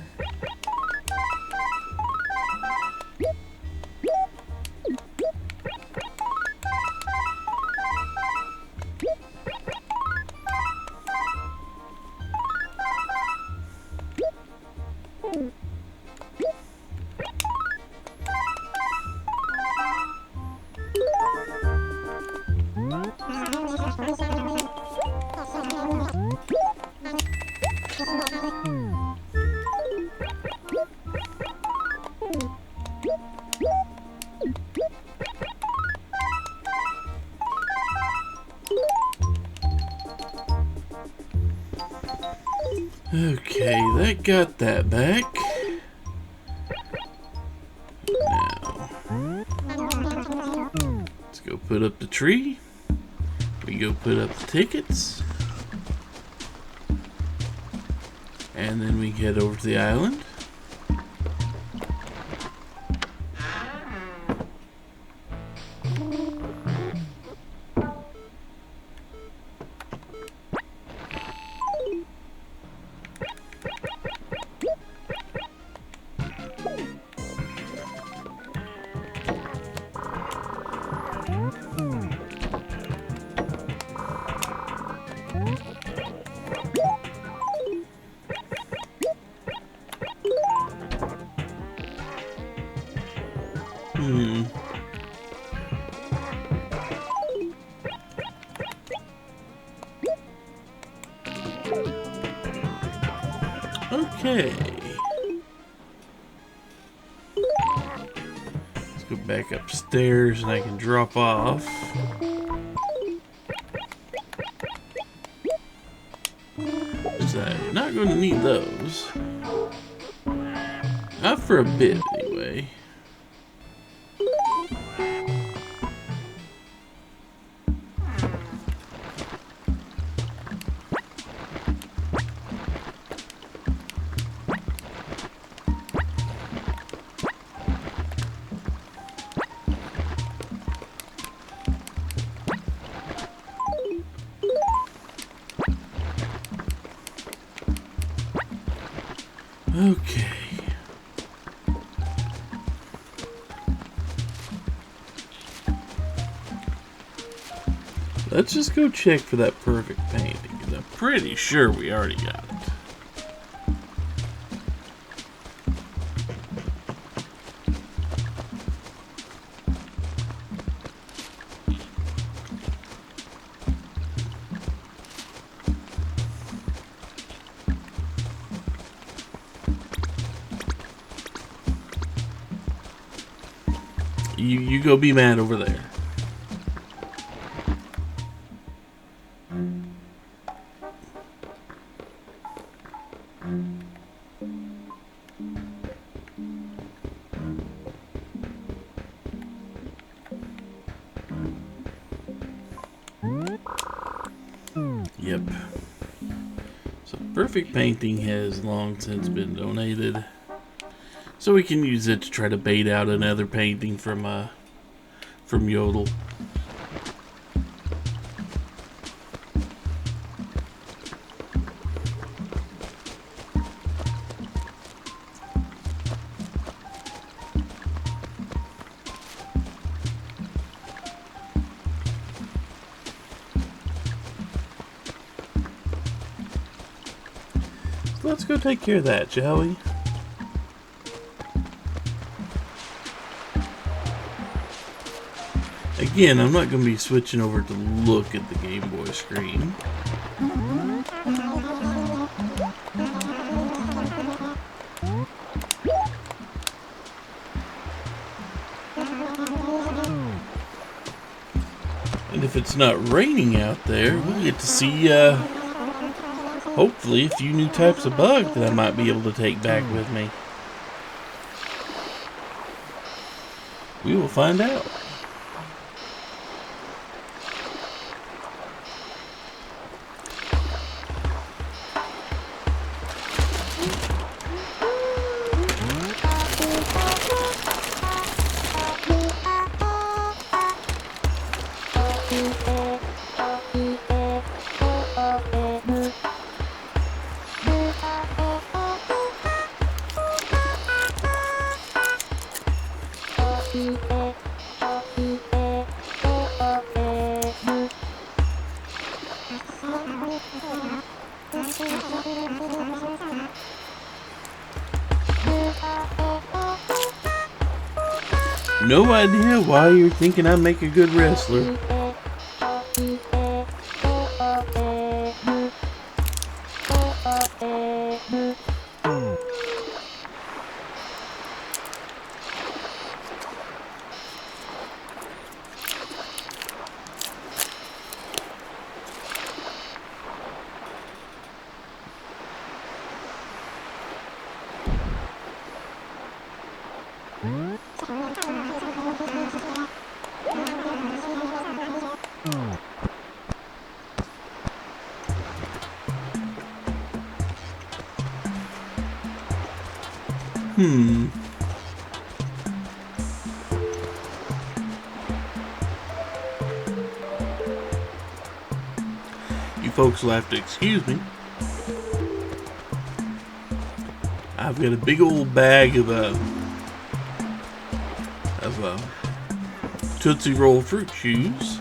Okay, that got that back. Now, let's go put up the tree. We go put up the tickets. And then we head over to the island. Okay. Let's go back upstairs and I can drop off. I'm not going to need those. Not for a bit, anyway. Okay. Let's just go check for that perfect painting, because I'm pretty sure we already got it. You go be mad over there. Yep. So perfect painting has long since been donated. So we can use it to try to bait out another painting from Yodel. So let's go take care of that, shall we? Again, I'm not going to be switching over to look at the Game Boy screen. And if it's not raining out there, we'll get to see, hopefully, a few new types of bug that I might be able to take back with me. We will find out. No idea why you're thinking I make a good wrestler. You folks will have to excuse me. I've got a big old bag of Tootsie Roll fruit chews.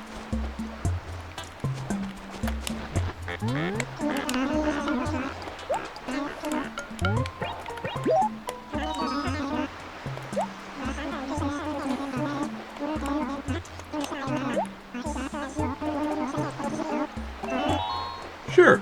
Sure.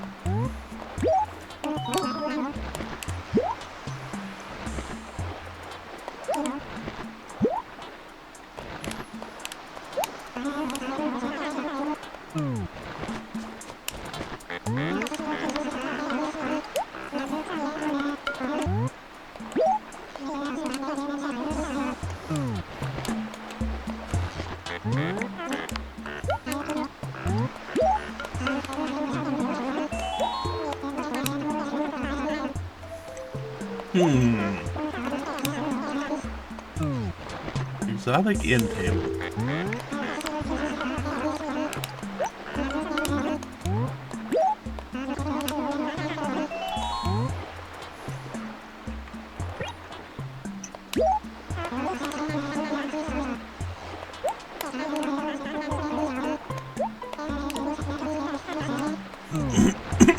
Exotic end table.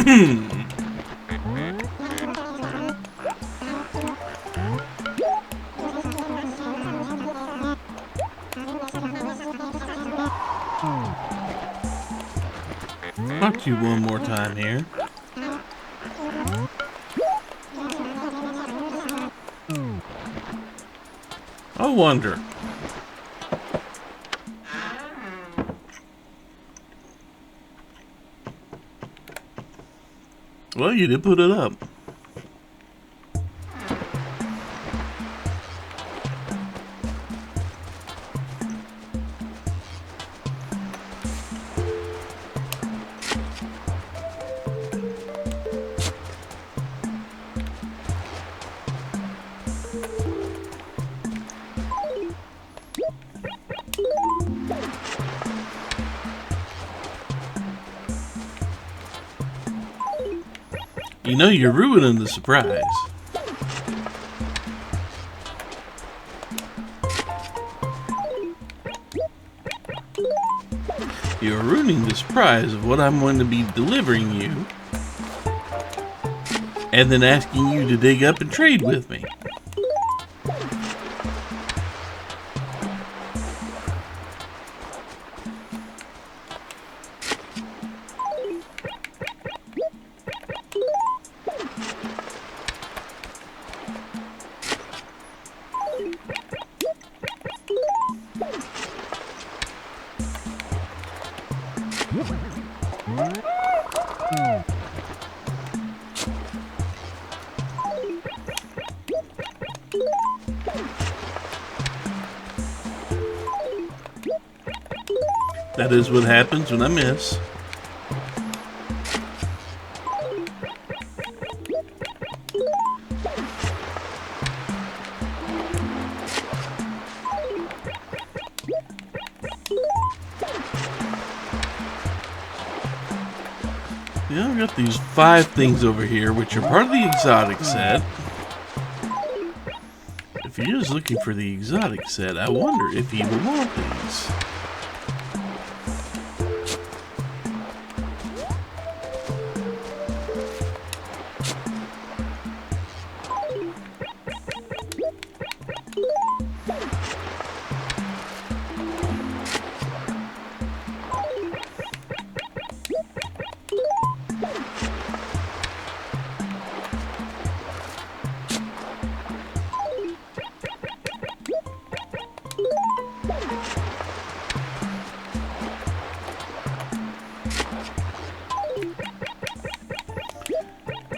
Fuck you one more time here. I wonder. Well, you did put it up. You know you're ruining the surprise. You're ruining the surprise of what I'm going to be delivering you, and then asking you to dig up and trade with me. That is what happens when I miss. Yeah, I've got these 5 things over here, which are part of the exotic set. If he is looking for the exotic set, I wonder if he will want these.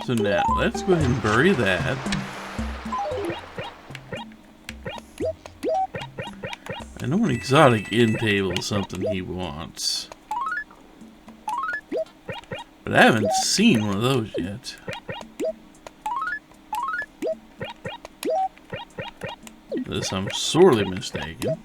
So now, let's go ahead and bury that. I know an exotic end table is something he wants. But I haven't seen one of those yet. Unless I'm sorely mistaken.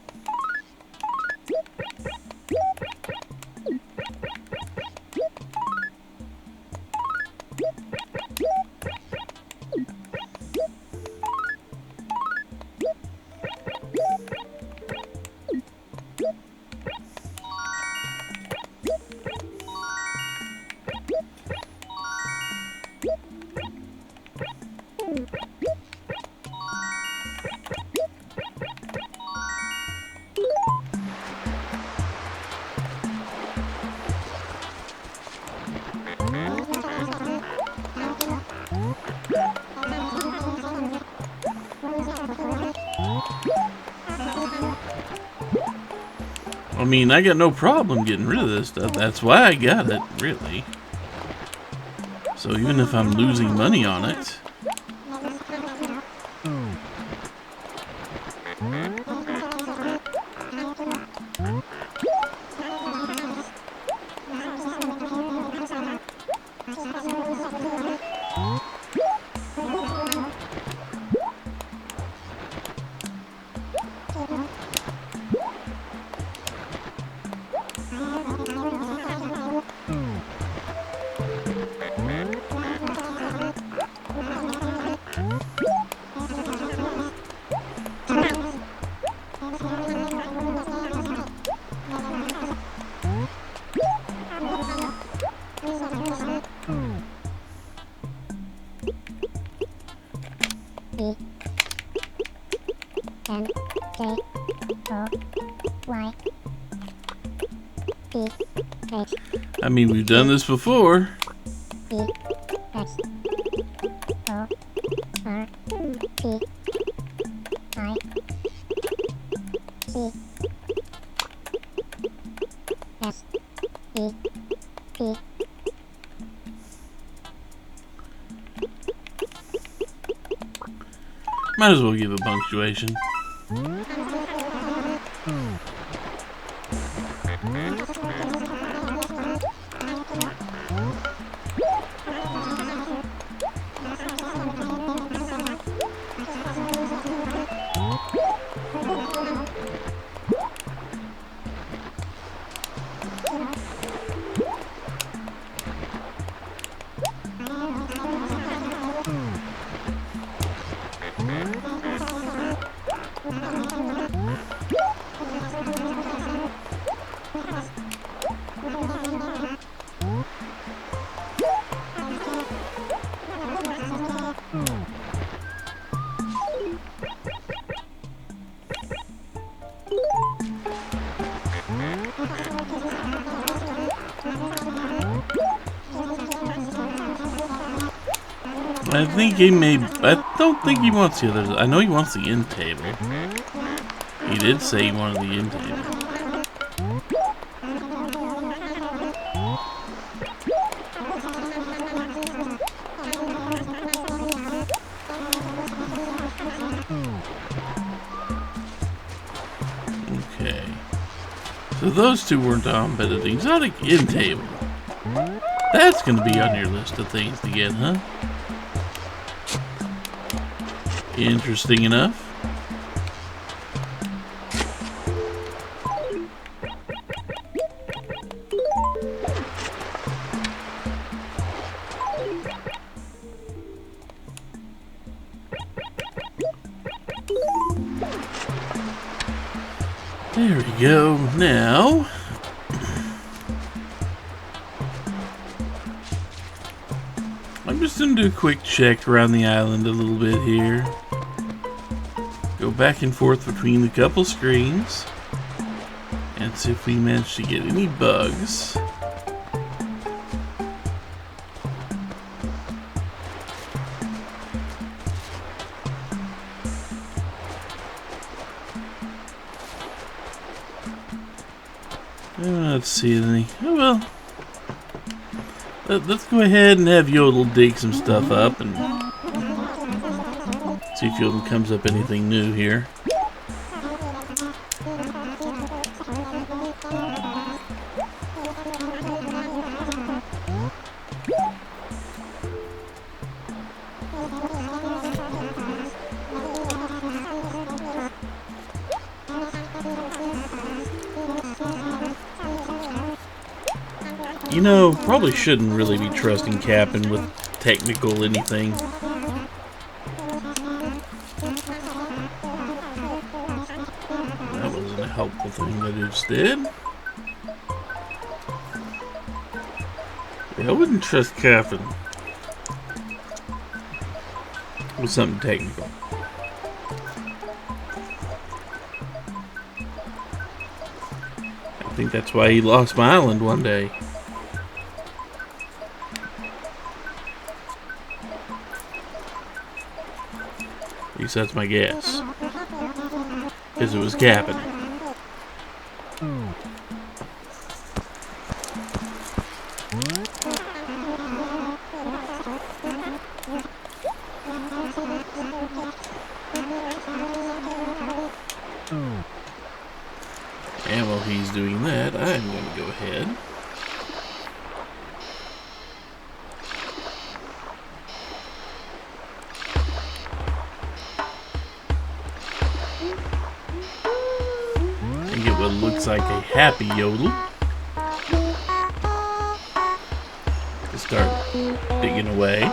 I mean, I got no problem getting rid of this stuff. That's why I got it, really. So even if I'm losing money on it. I mean, we've done this before. Might as well give a punctuation. I think he may. I don't think he wants the others. I know he wants the end table. He did say he wanted the end table. Okay. So those two weren't on, but the exotic end table. That's going to be on your list of things to get, huh? Interesting enough. There we go. Now, I'm just going to do a quick check around the island a little bit here. Go back and forth between the couple screens and see if we manage to get any bugs. Let's see any. Oh well. Let's go ahead and have Yodel dig some stuff up and see if Yodel comes up anything new here. You know, probably shouldn't really be trusting Cap'n with technical anything. That wasn't a helpful thing that it just did. Yeah, I wouldn't trust Cap'n with something technical. I think that's why he lost my island one day. At least that's my guess. Because it was Cap'n. And while he's doing that, I'm going to go ahead and get what looks like a happy Yodel to start digging away.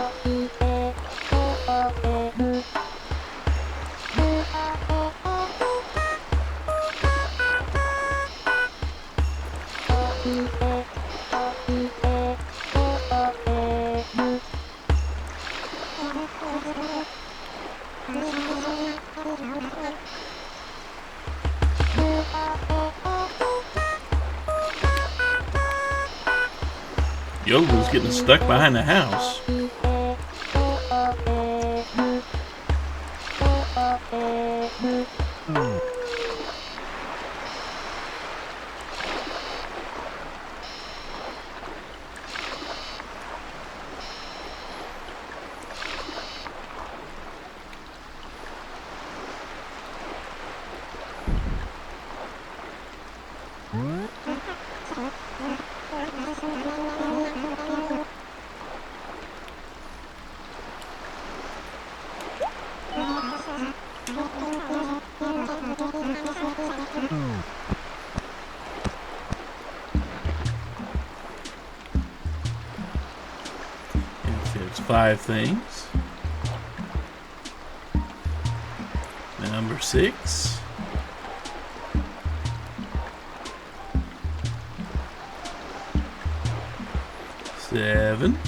Yodel's getting stuck behind the house. It's 5 things. Number 6. Seven.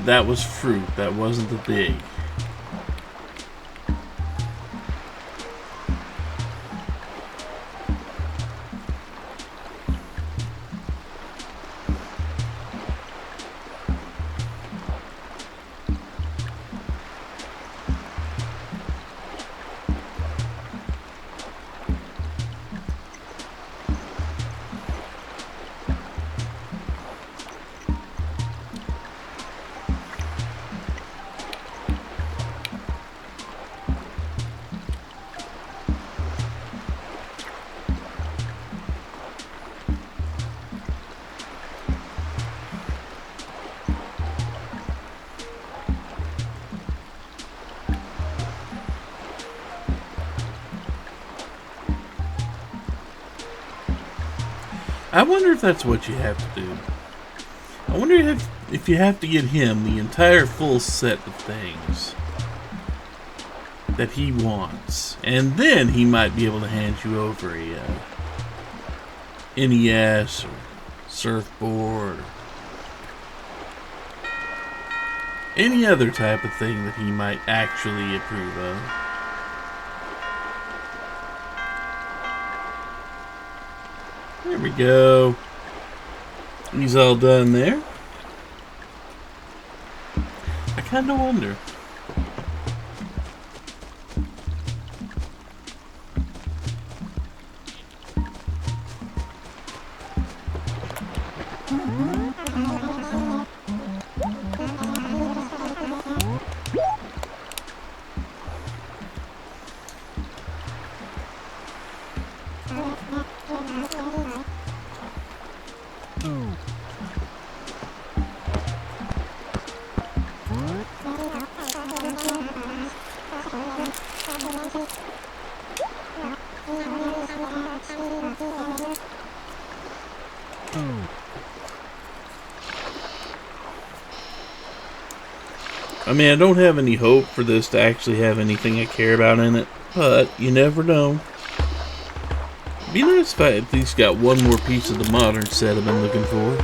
That was fruit. That wasn't the pig. I wonder if that's what you have to do. I wonder if you have to get him the entire full set of things that he wants, and then he might be able to hand you over a NES or surfboard or any other type of thing that he might actually approve of. There we go. He's all done there. I kind of wonder. I mean, I don't have any hope for this to actually have anything I care about in it, but you never know. It'd be nice if I at least got one more piece of the modern set I've been looking for.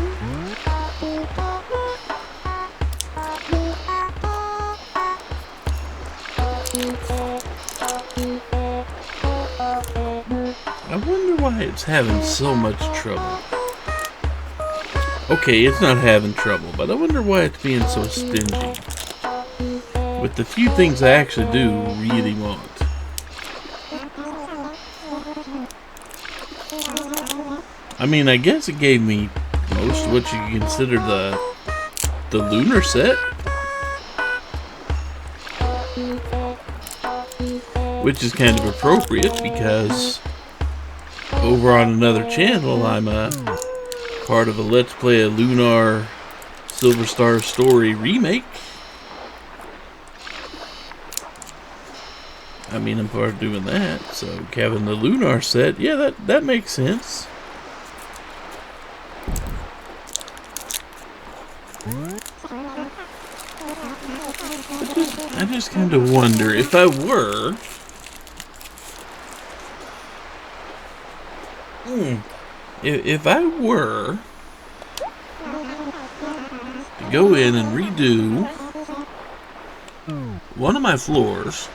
I wonder why it's having so much trouble. Okay, it's not having trouble, but I wonder why it's being so stingy with the few things I actually do really want. I mean, I guess it gave me most of what you consider the lunar set, which is kind of appropriate because over on another channel I'm part of a Let's Play a Lunar Silver Star Story remake. I mean, I'm part of doing that, so having the Lunar set, yeah, that makes sense. I just kind of wonder if I were if I were to go in and redo one of my floors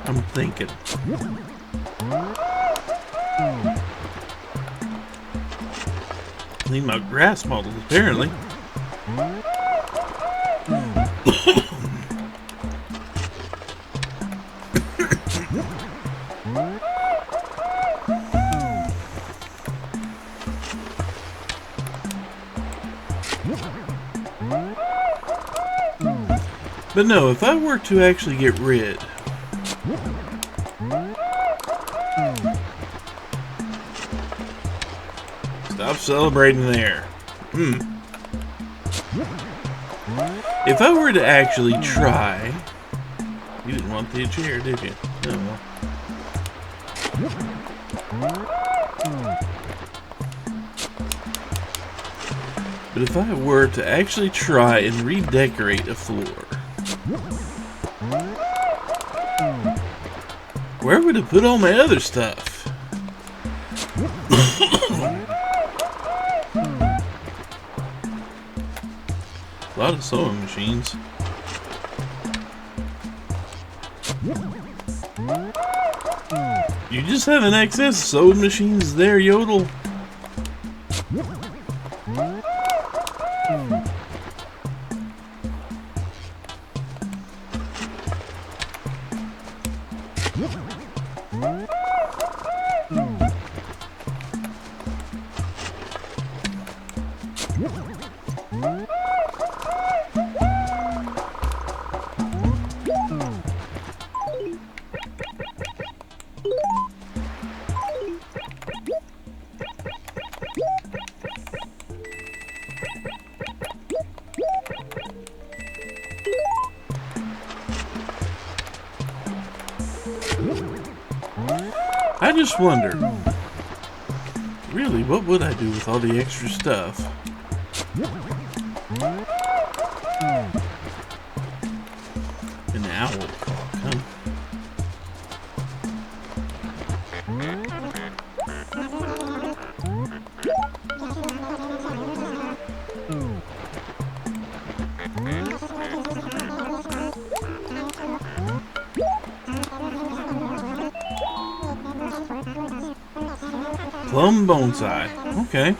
I'm thinking. Need my grass models, apparently. But no, if I were to actually get rid stop celebrating there. If I were to actually try... You didn't want the chair, did you? No. But if I were to actually try and redecorate a floor, where would I put all my other stuff? A lot of sewing machines. You just have an excess of sewing machines there, Yodel. I just wonder, really, what would I do with all the extra stuff? An owl clock, huh? Plum bonsai. Okay.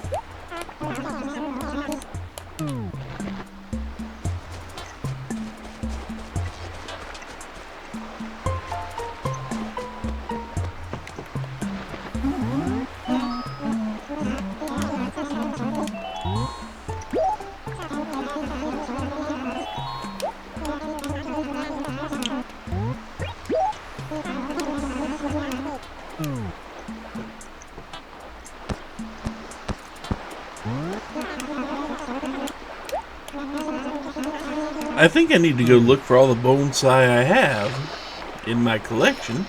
I think I need to go look for all the bonsai I have in my collection.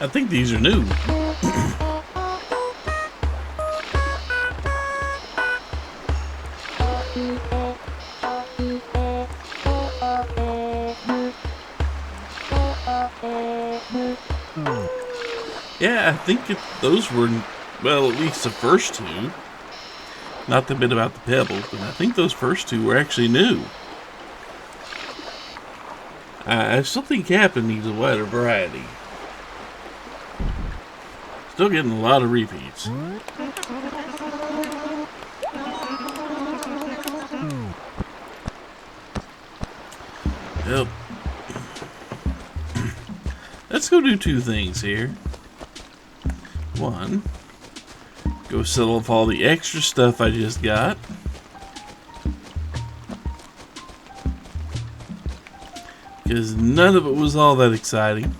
I think these are new. Yeah, I think those were, well, at least the first two. Not the bit about the pebbles, but I think those first two were actually new. I still think Captain needs a wider variety. Still getting a lot of repeats. Yep. Let's go do two things here. One, go sell off all the extra stuff I just got. because none of it was all that exciting.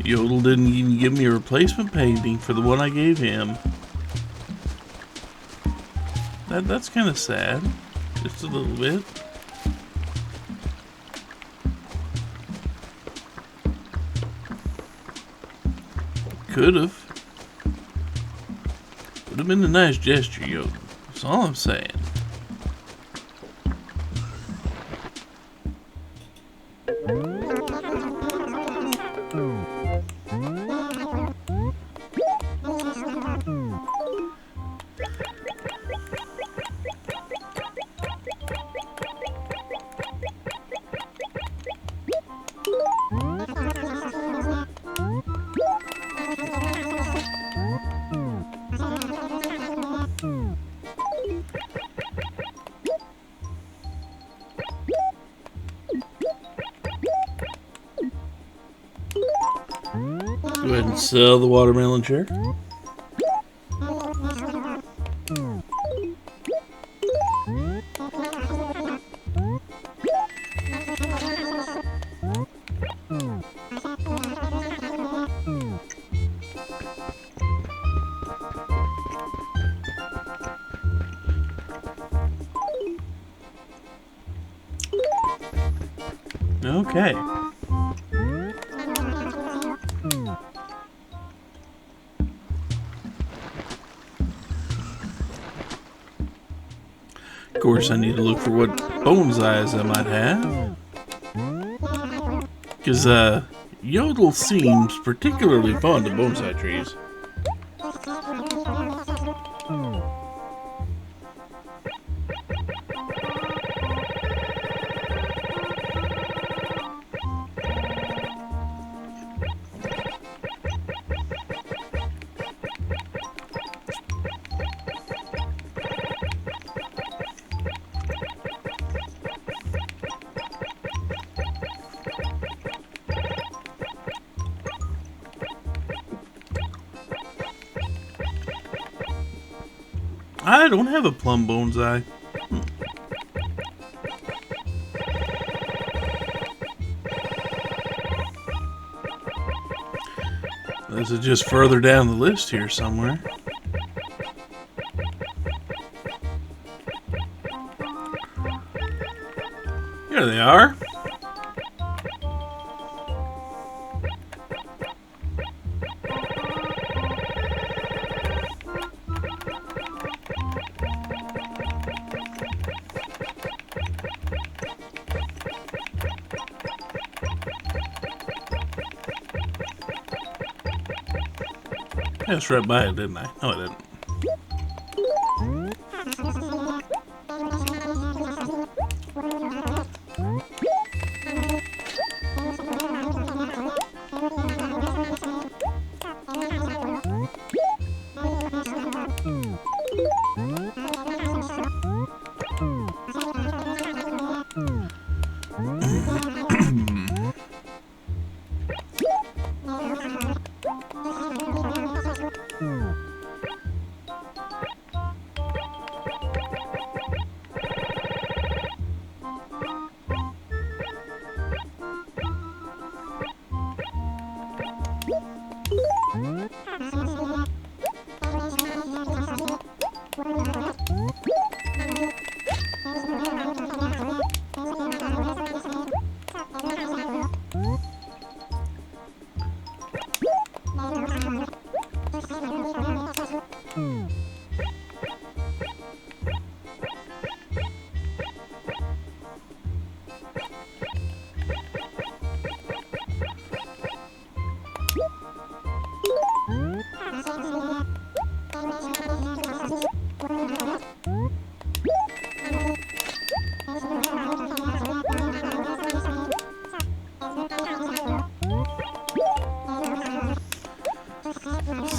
Yodel didn't even give me a replacement painting for the one I gave him. That's kind of sad, just a little bit. Would have been a nice gesture, Yodel. That's all I'm saying. Go ahead and sell the watermelon chair. Okay. Of course, I need to look for what bonsais I might have. Because, Yodel seems particularly fond of bonsai trees. I don't have a plum bonsai. This is just further down the list here somewhere. Here they are. Passed right by it, didn't I? No, I didn't.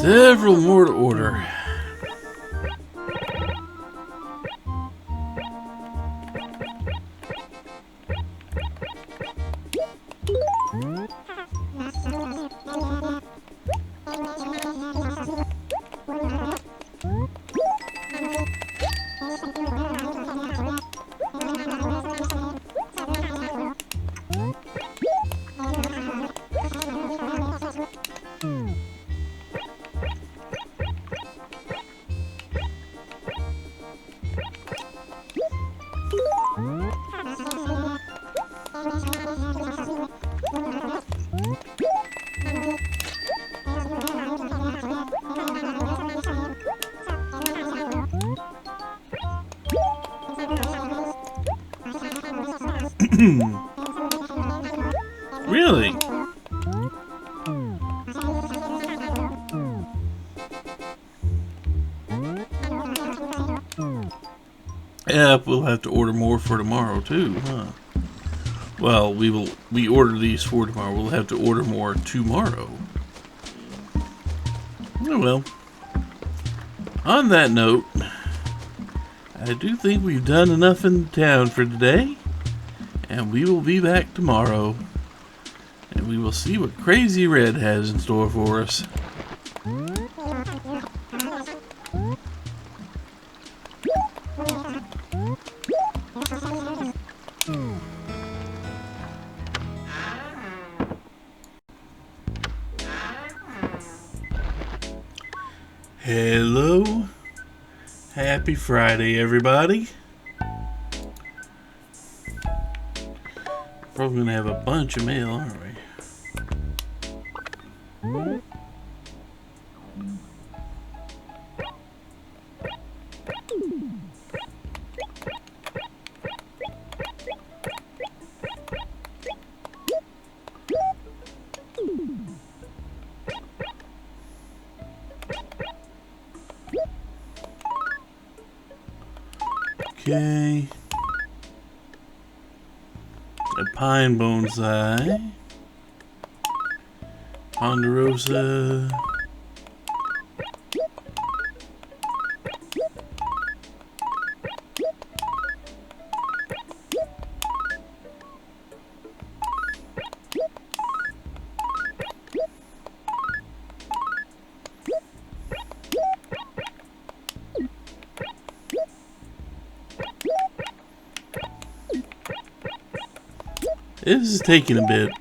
Several more to order. Really? Yeah, we'll have to order more for tomorrow too, huh? Well, we order these for tomorrow. We'll have to order more tomorrow. Oh well. On that note, I do think we've done enough in town for today, and we will be back tomorrow, and we will see what Crazy Red has in store for us. Hello. Happy Friday, everybody. Probably gonna have a bunch of mail, aren't we? Okay. A pine bonsai. Ponderosa. This is taking a bit,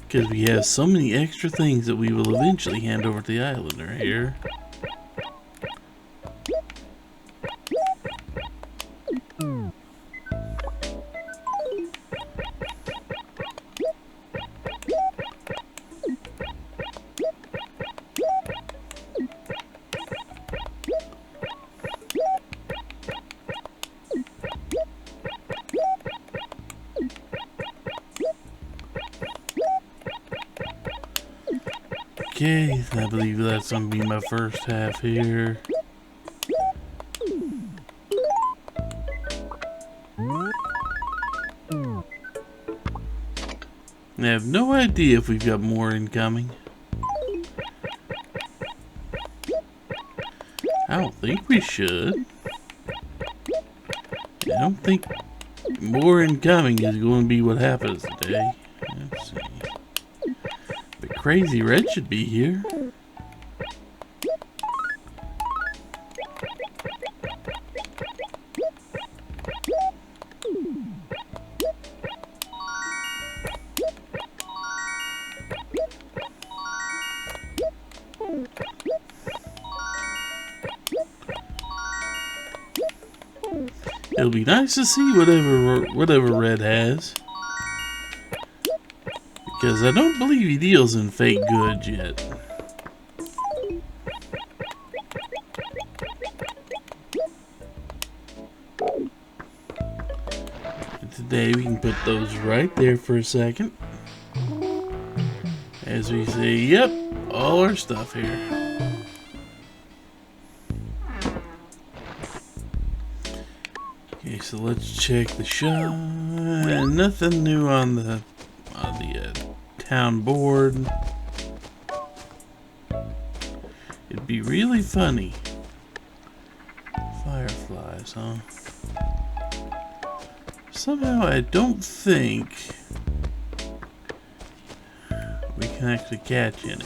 because we have so many extra things that we will eventually hand over to the islander here. Okay, I believe that's gonna be my first half here. I have no idea if we've got more incoming. I don't think we should. I don't think more incoming is going to be what happens today. Let's see. But Crazy Red should be here. It'll be nice to see whatever Red has, because I don't believe he deals in fake goods yet. And today we can put those right there for a second, as we say, yep, all our stuff here. Okay, so let's check the shop. Nothing new on the town board. It'd be really funny. Fireflies, huh? Somehow I don't think we can actually catch any.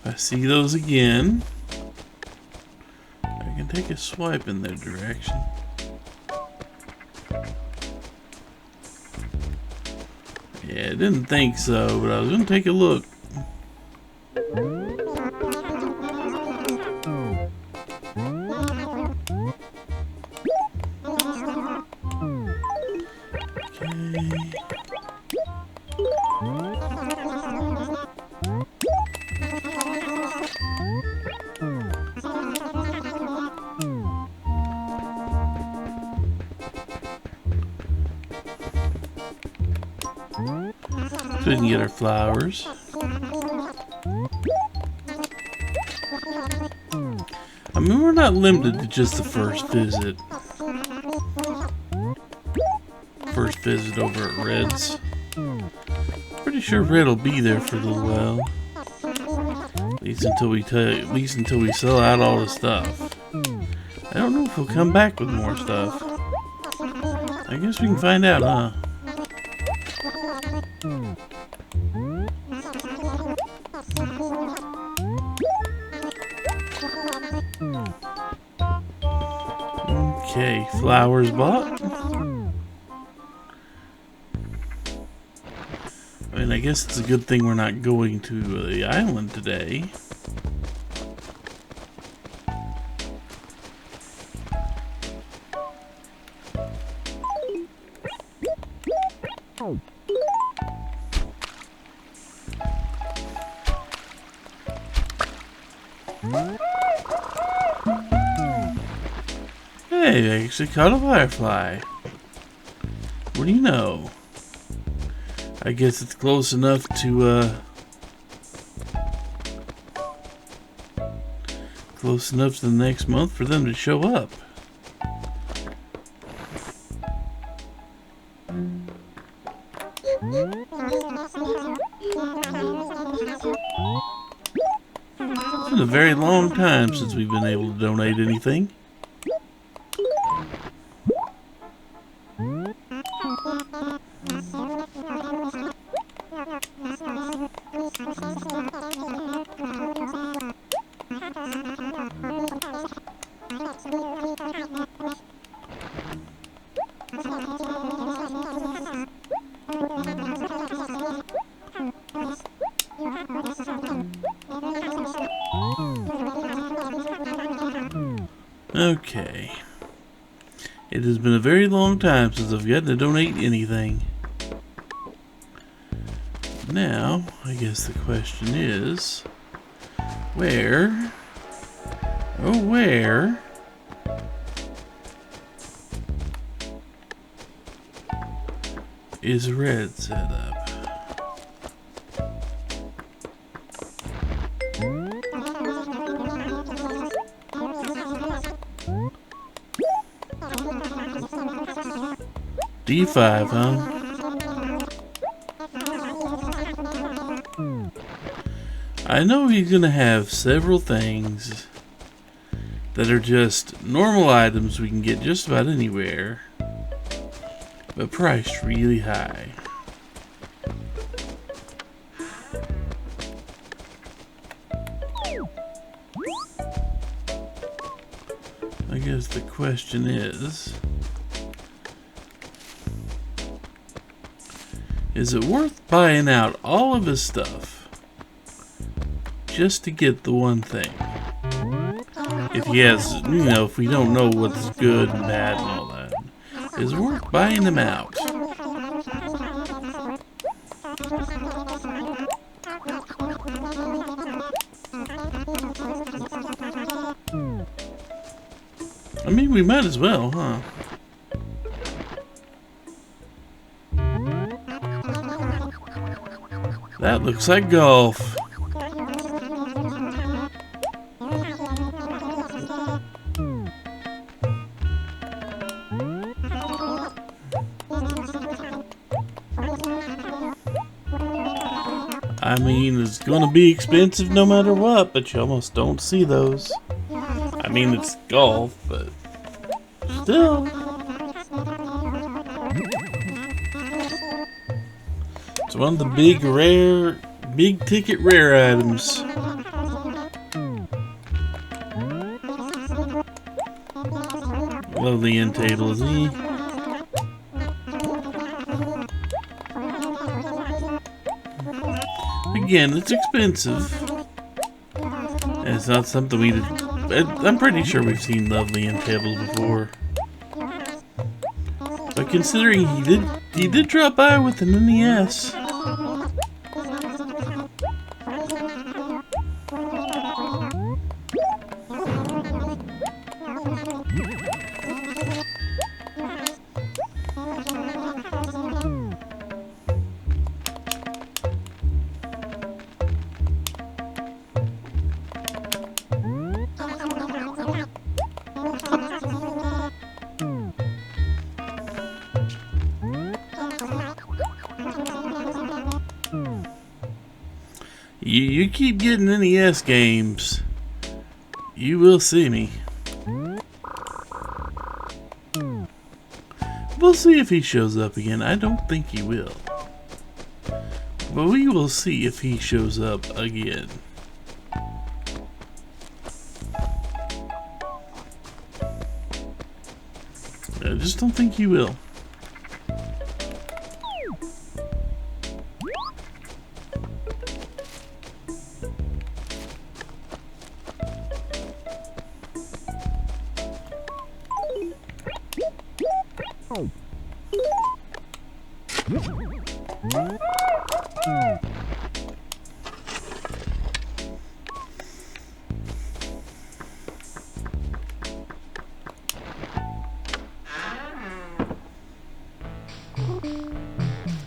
If I see those again, I can take a swipe in their direction. Yeah, I didn't think so, but I was going to take a look. So we can get our flowers. I mean, we're not limited to just the first visit. First visit over at Red's. Pretty sure Red will be there for a little while. At least until we sell out all the stuff. I don't know if he'll come back with more stuff. I guess we can find out, huh? Okay, flowers bought. I mean, I guess it's a good thing we're not going to the island today. Hey, I actually caught a firefly. What do you know? I guess it's close enough to, close enough to the next month for them to show up. It's been a very long time since we've been able to donate anything. Okay. It has been a very long time since I've gotten to donate anything. Now, I guess the question is, where is Red set up? D5, huh? I know he's gonna have several things that are just normal items we can get just about anywhere, but priced really high. I guess the question is it worth buying out all of his stuff just to get the one thing? If he has, you know, if we don't know what's good and bad and all that, is it worth buying him out? I mean, we might as well, huh? That looks like golf. I mean, it's gonna be expensive no matter what, but you almost don't see those. I mean, it's golf, but still. It's one of the big ticket rare items. Love the end table, isn't he? Again, it's expensive. And it's not something I'm pretty sure we've seen lovely end tables before. But considering he did drop by with an NES. You keep getting NES games, you will see me. We'll see if he shows up again. I don't think he will. But we will see if he shows up again. I just don't think he will.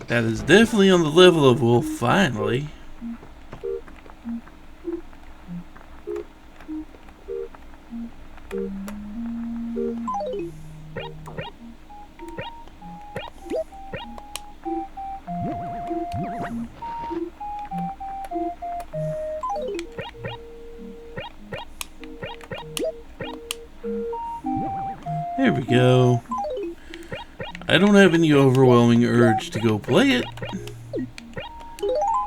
That is definitely on the level of, well, finally. There we go. I don't have any overwhelming urge to go play it,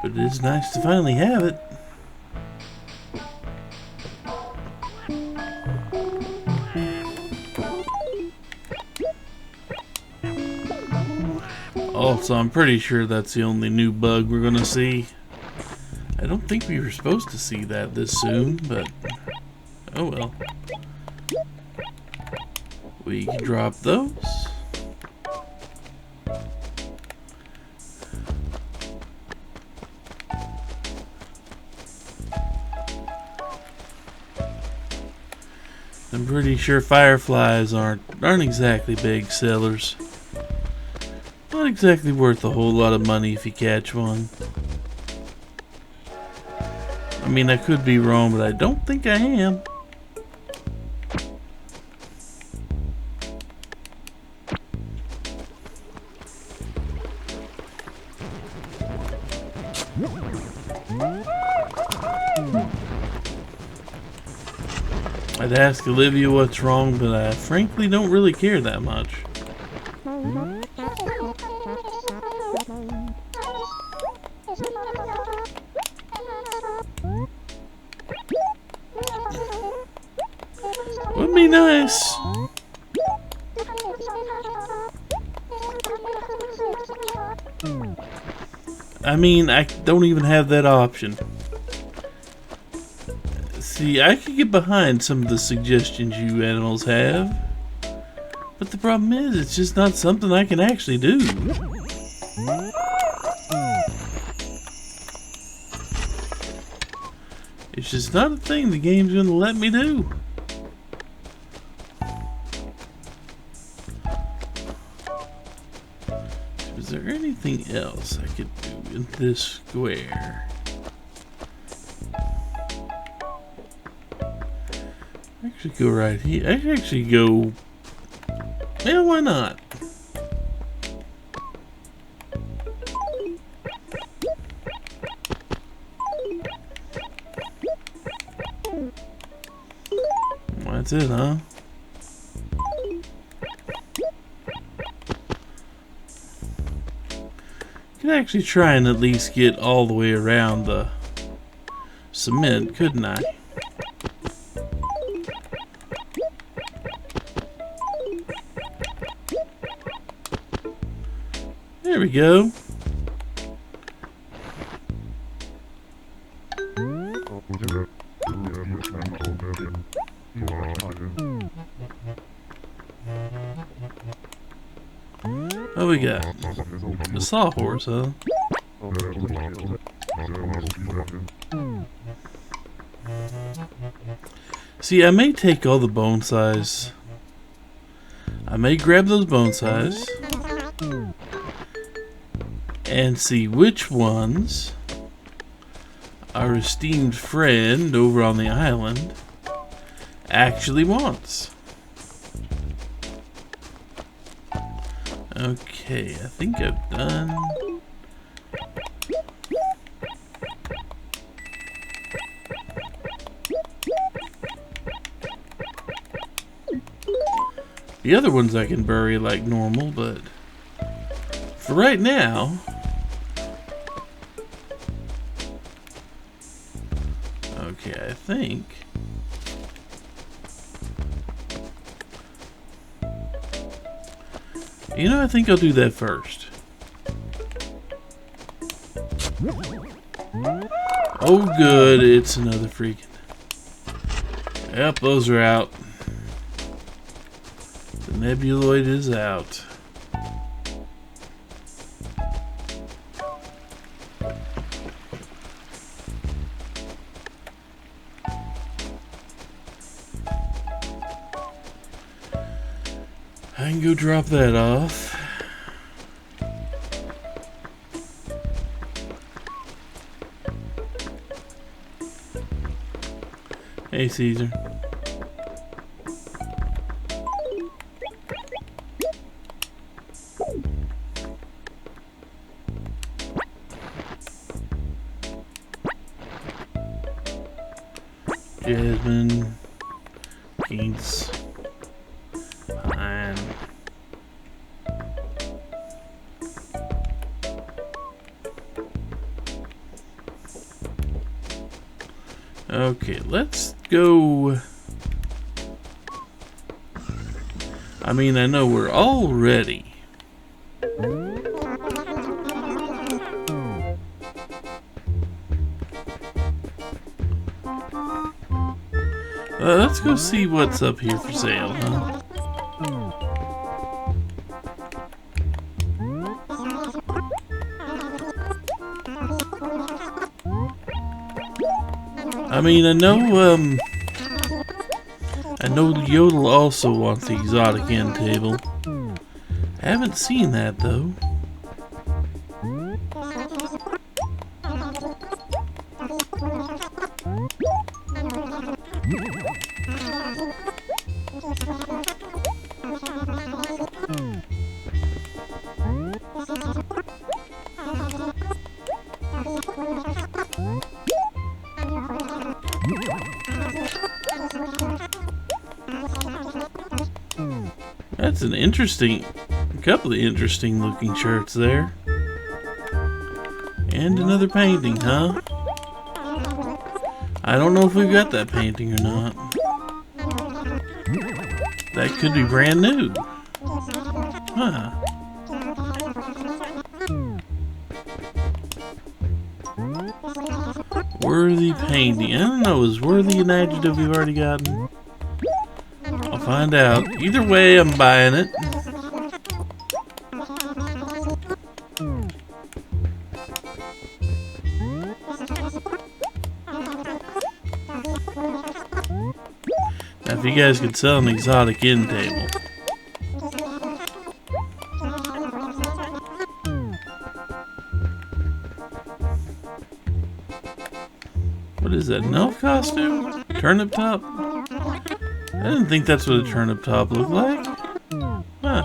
but it is nice to finally have it. Also, I'm pretty sure that's the only new bug we're gonna see. I don't think we were supposed to see that this soon, but oh well. We can drop those. I'm pretty sure fireflies aren't exactly big sellers. Not exactly worth a whole lot of money if you catch one. I mean, I could be wrong, but I don't think I am. I'd ask Olivia what's wrong, but I frankly don't really care that much. Would be nice. I mean, I don't even have that option. See, I could get behind some of the suggestions you animals have, but the problem is, it's just not something I can actually do. It's just not a thing the game's gonna let me do. Is there anything else I could do in this square? I should go right here. I should actually go. Yeah, why not? That's it, huh? Could actually try and at least get all the way around the cement, couldn't I? There we go. we got? A sawhorse, huh? See, I may take all the bone size. I may grab those bone size and see which ones our esteemed friend over on the island actually wants. Okay, I think I've done. The other ones I can bury like normal, but for right now, okay, I think I think I'll do that first. Oh good, it's another freaking. Yep, those are out. The Nebuloid is out. I can go drop that off. Hey, Caesar. Jasmine. Keats. Pine. Okay, let's go. I mean, I know we're all ready. Let's go see what's up here for sale, huh? I mean, I know Yodel also wants the exotic end table. Haven't seen that though. That's an interesting, couple of interesting looking shirts there. And another painting, huh? I don't know if we've got that painting or not. That could be brand new. Huh. Worthy painting. I don't know, is worthy an adjective we've already gotten? I'll find out. Either way, I'm buying it. Now, if you guys could sell an exotic end table. What is that, an elf costume? Turnip top? I didn't think that's what a turnip top looked like. Huh.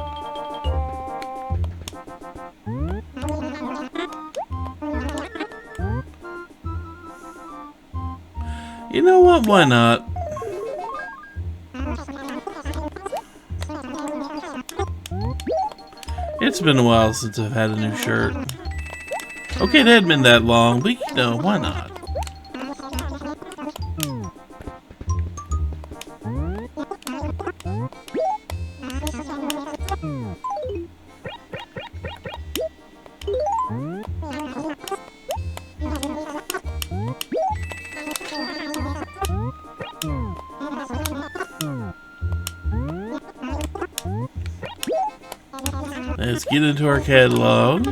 You know what? Why not? It's been a while since I've had a new shirt. Okay, it hadn't been that long, but you know, why not? Let's get into our catalog.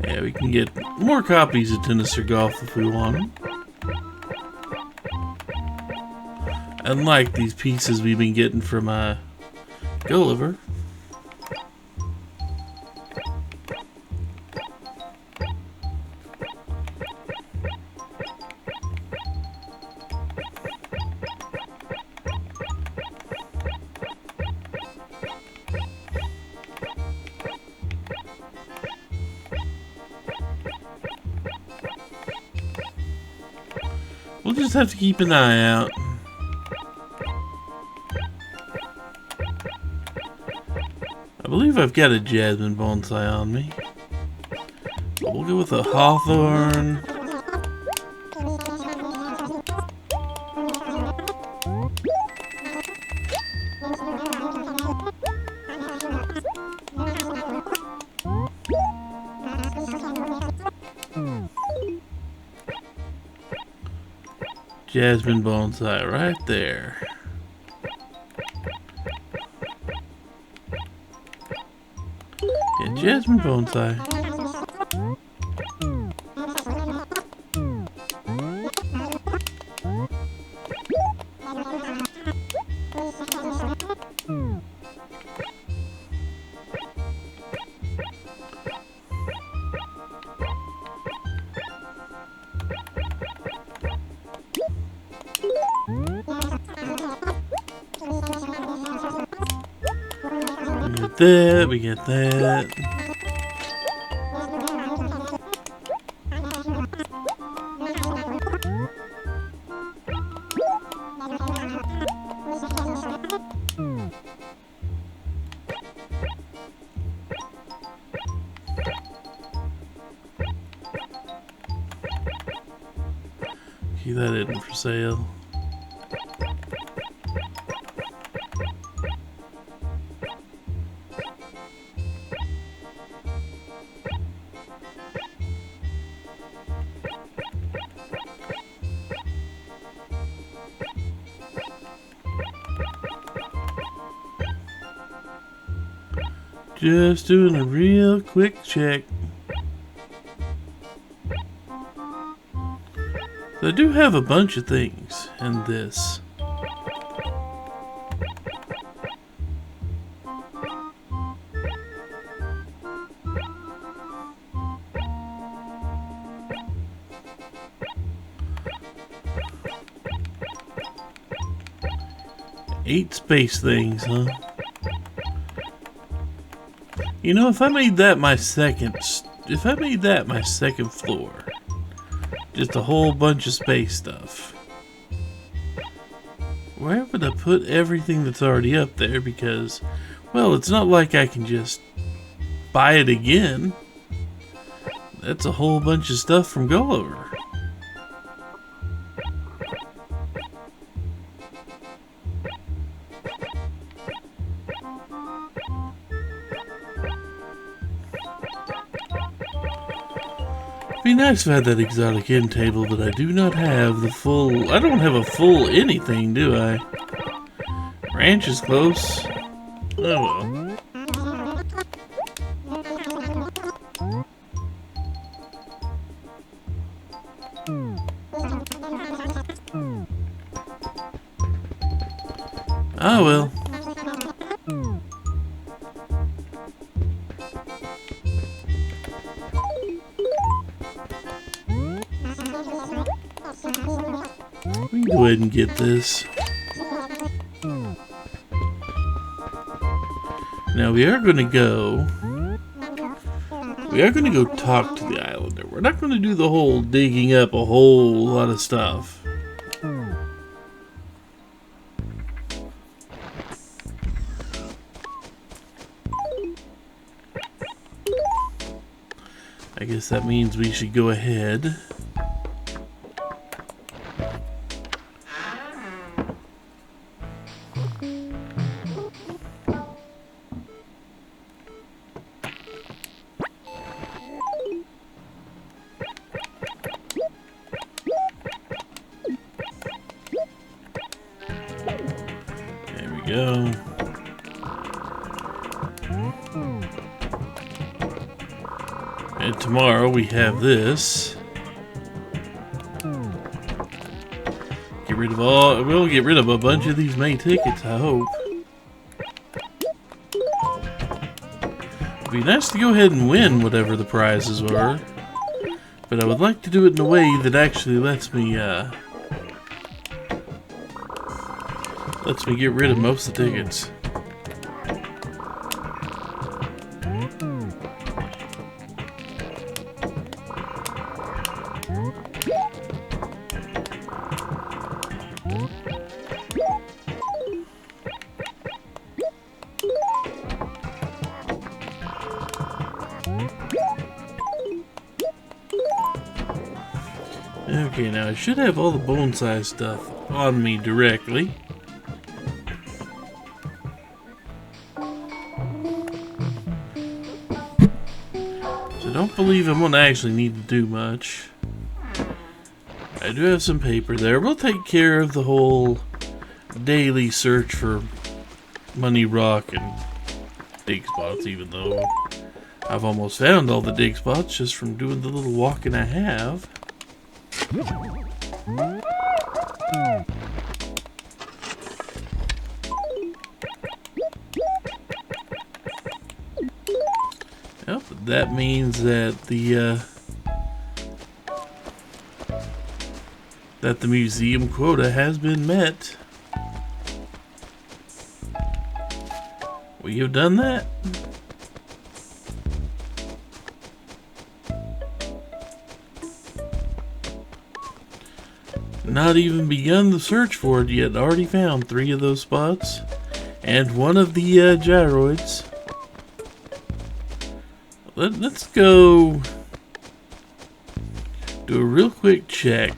Yeah, we can get more copies of Tennis or Golf if we want them. Unlike these pieces we've been getting from Gulliver. We'll just have to keep an eye out. I believe I've got a jasmine bonsai on me. But we'll go with a hawthorn. Jasmine bonsai right there. Yeah, jasmine bonsai. We get that. Keep that in for sale. Just doing a real quick check. I do have a bunch of things in this. Eight space things, huh? You know, if I made that my second floor, just a whole bunch of space stuff, where would I put everything that's already up there? Because, well, it's not like I can just buy it again. That's a whole bunch of stuff from Gulliver. Be nice if I had that exotic end table, but I do not have the full... I don't have a full anything, do I? Ranch is close. Oh well. Oh well. We can go ahead and get this. Now we are going to go talk to the islander. We're not going to do the whole digging up a whole lot of stuff. I guess that means we should go ahead. go. And tomorrow we have this. Get rid of all. We'll get rid of a bunch of these May tickets, I hope. It'd be nice to go ahead and win whatever the prizes were. But I would like to do it in a way that actually lets me get rid of most of the tickets. Okay, now I should have all the bonsai stuff on me directly. So I don't believe I'm going to actually need to do much. I do have some paper there. We'll take care of the whole daily search for money rock and dig spots, even though I've almost found all the dig spots just from doing the little walking I have. Yep, that means that the museum quota has been met. We have done that. Not even begun the search for it yet. Already found 3 of those spots and 1 of the gyroids. Let's go do a real quick check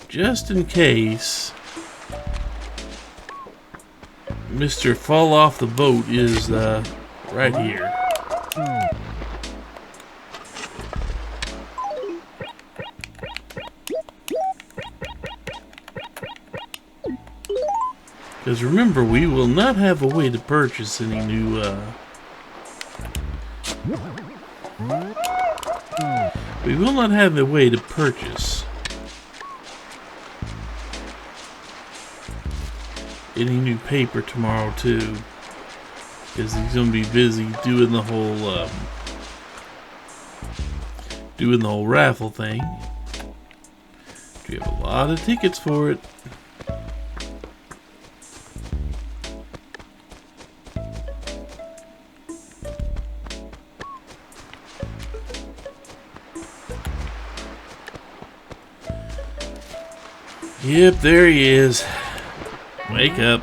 just in case Mr. Fall Off the Boat is right here. Because remember, we will not have a way to purchase any new, we will not have a way to purchase any new paper tomorrow, too. Because he's going to be busy doing the whole raffle thing. We have a lot of tickets for it. Yep, there he is. Wake up.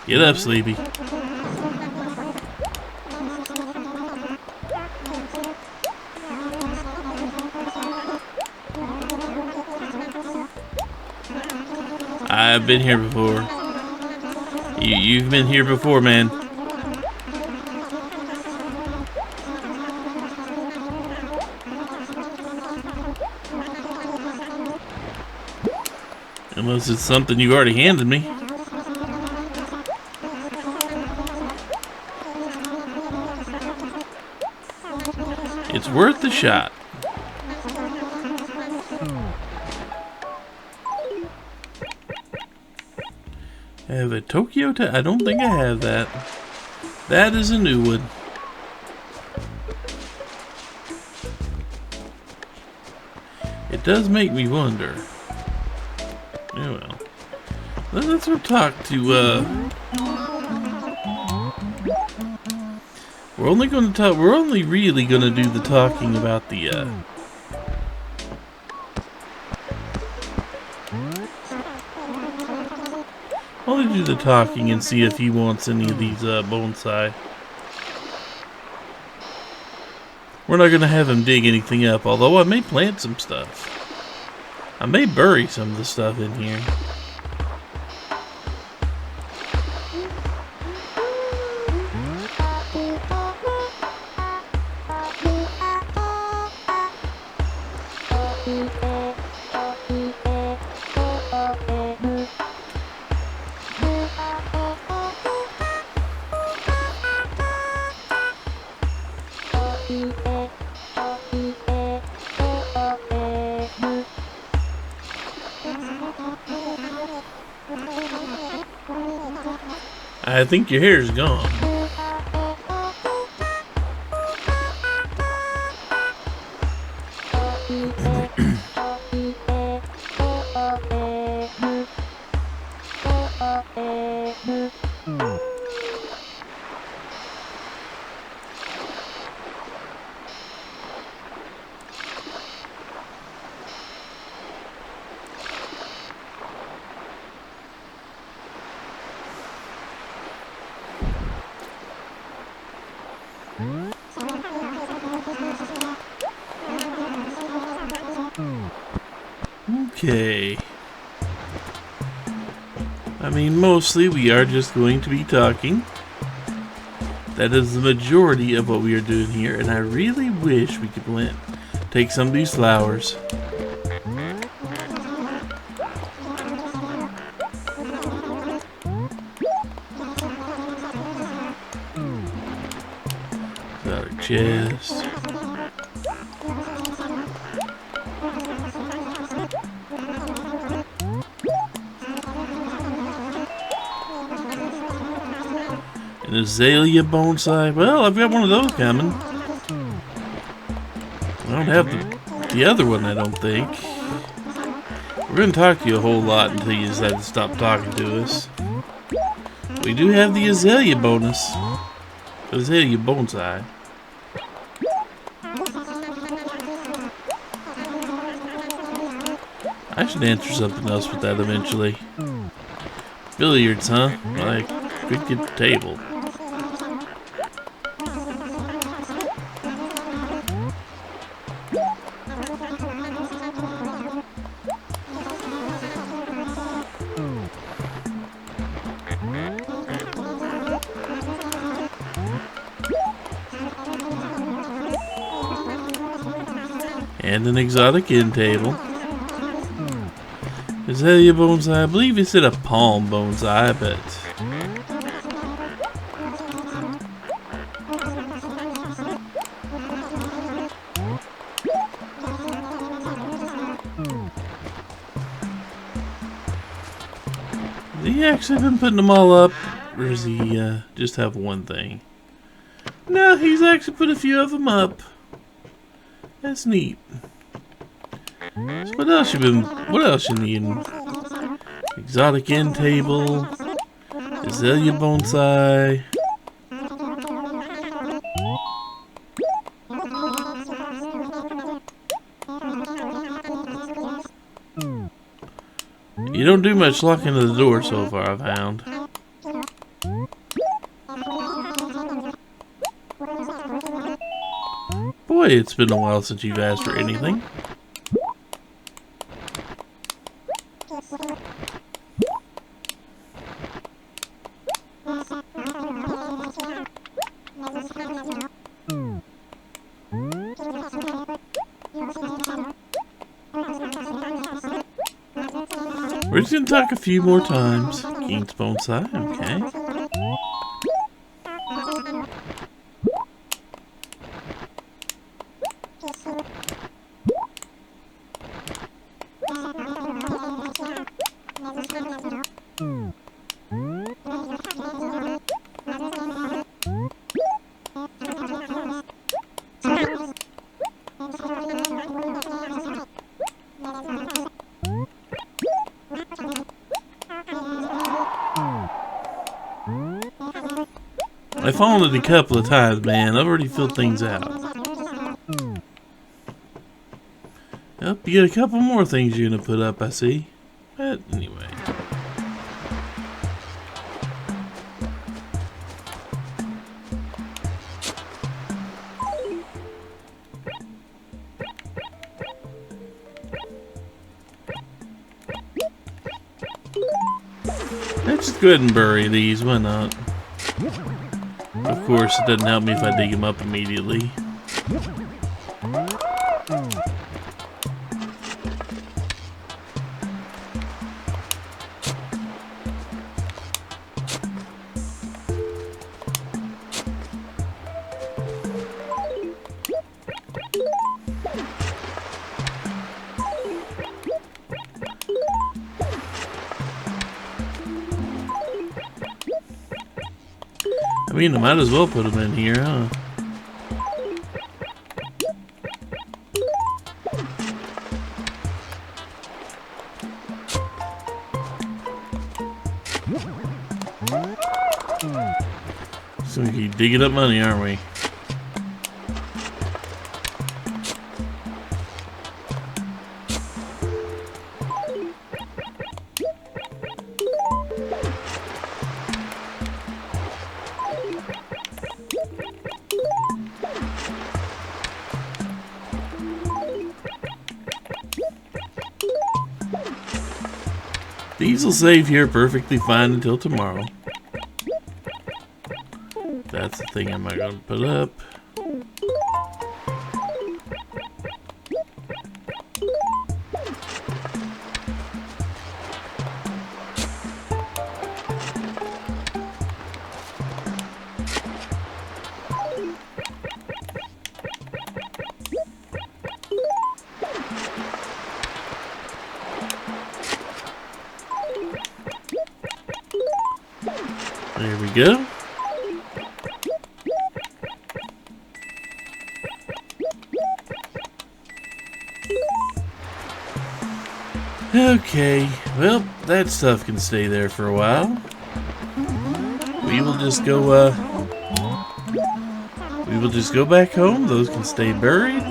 Get up, Sleepy. I've been here before. You've been here before, man. Unless it's something you already handed me. It's worth the shot. I have a Tokyo I don't think I have that. That is a new one. It does make me wonder. Oh well. Let's go talk to, we're only really gonna do the talking about the, only do the talking and see if he wants any of these, bonsai. We're not gonna have him dig anything up, although I may plant some stuff. I may bury some of the stuff in here. I think your hair's gone. Okay. I mean, mostly we are just going to be talking. That is the majority of what we are doing here, and I really wish we could take some of these flowers. Got our chest. An azalea bonsai. Well, I've got one of those coming. I don't have the other one, I don't think. We're going to talk to you a whole lot until you decide to stop talking to us. We do have the azalea bonus. Azalea bonsai. I should answer something else with that eventually. Billiards, huh? Like, cricket table. And an exotic end table. Azalea bonsai, I believe it's a palm bonsai, but has he actually been putting them all up, or does he just have one thing? No, he's actually put a few of them up. That's neat. So what else you needing? Exotic end table, azalea bonsai. You don't do much locking of the door so far, I've found. Boy, it's been a while since you've asked for anything. We're just gonna talk a few more times. King's bonsai, okay. I've fallen it a couple of times, man. I've already filled things out. Yep, you got a couple more things you're gonna put up, I see. But anyway. Let's just go ahead and bury these, why not? Of course, it doesn't help me if I dig them up immediately. mean, I might as well put them in here, huh? So we keep digging up money, aren't we? These will save here perfectly fine until tomorrow. That's the thing I'm not going to put up. There we go. Okay, well, that stuff can stay there for a while. We will just go back home. Those can stay buried.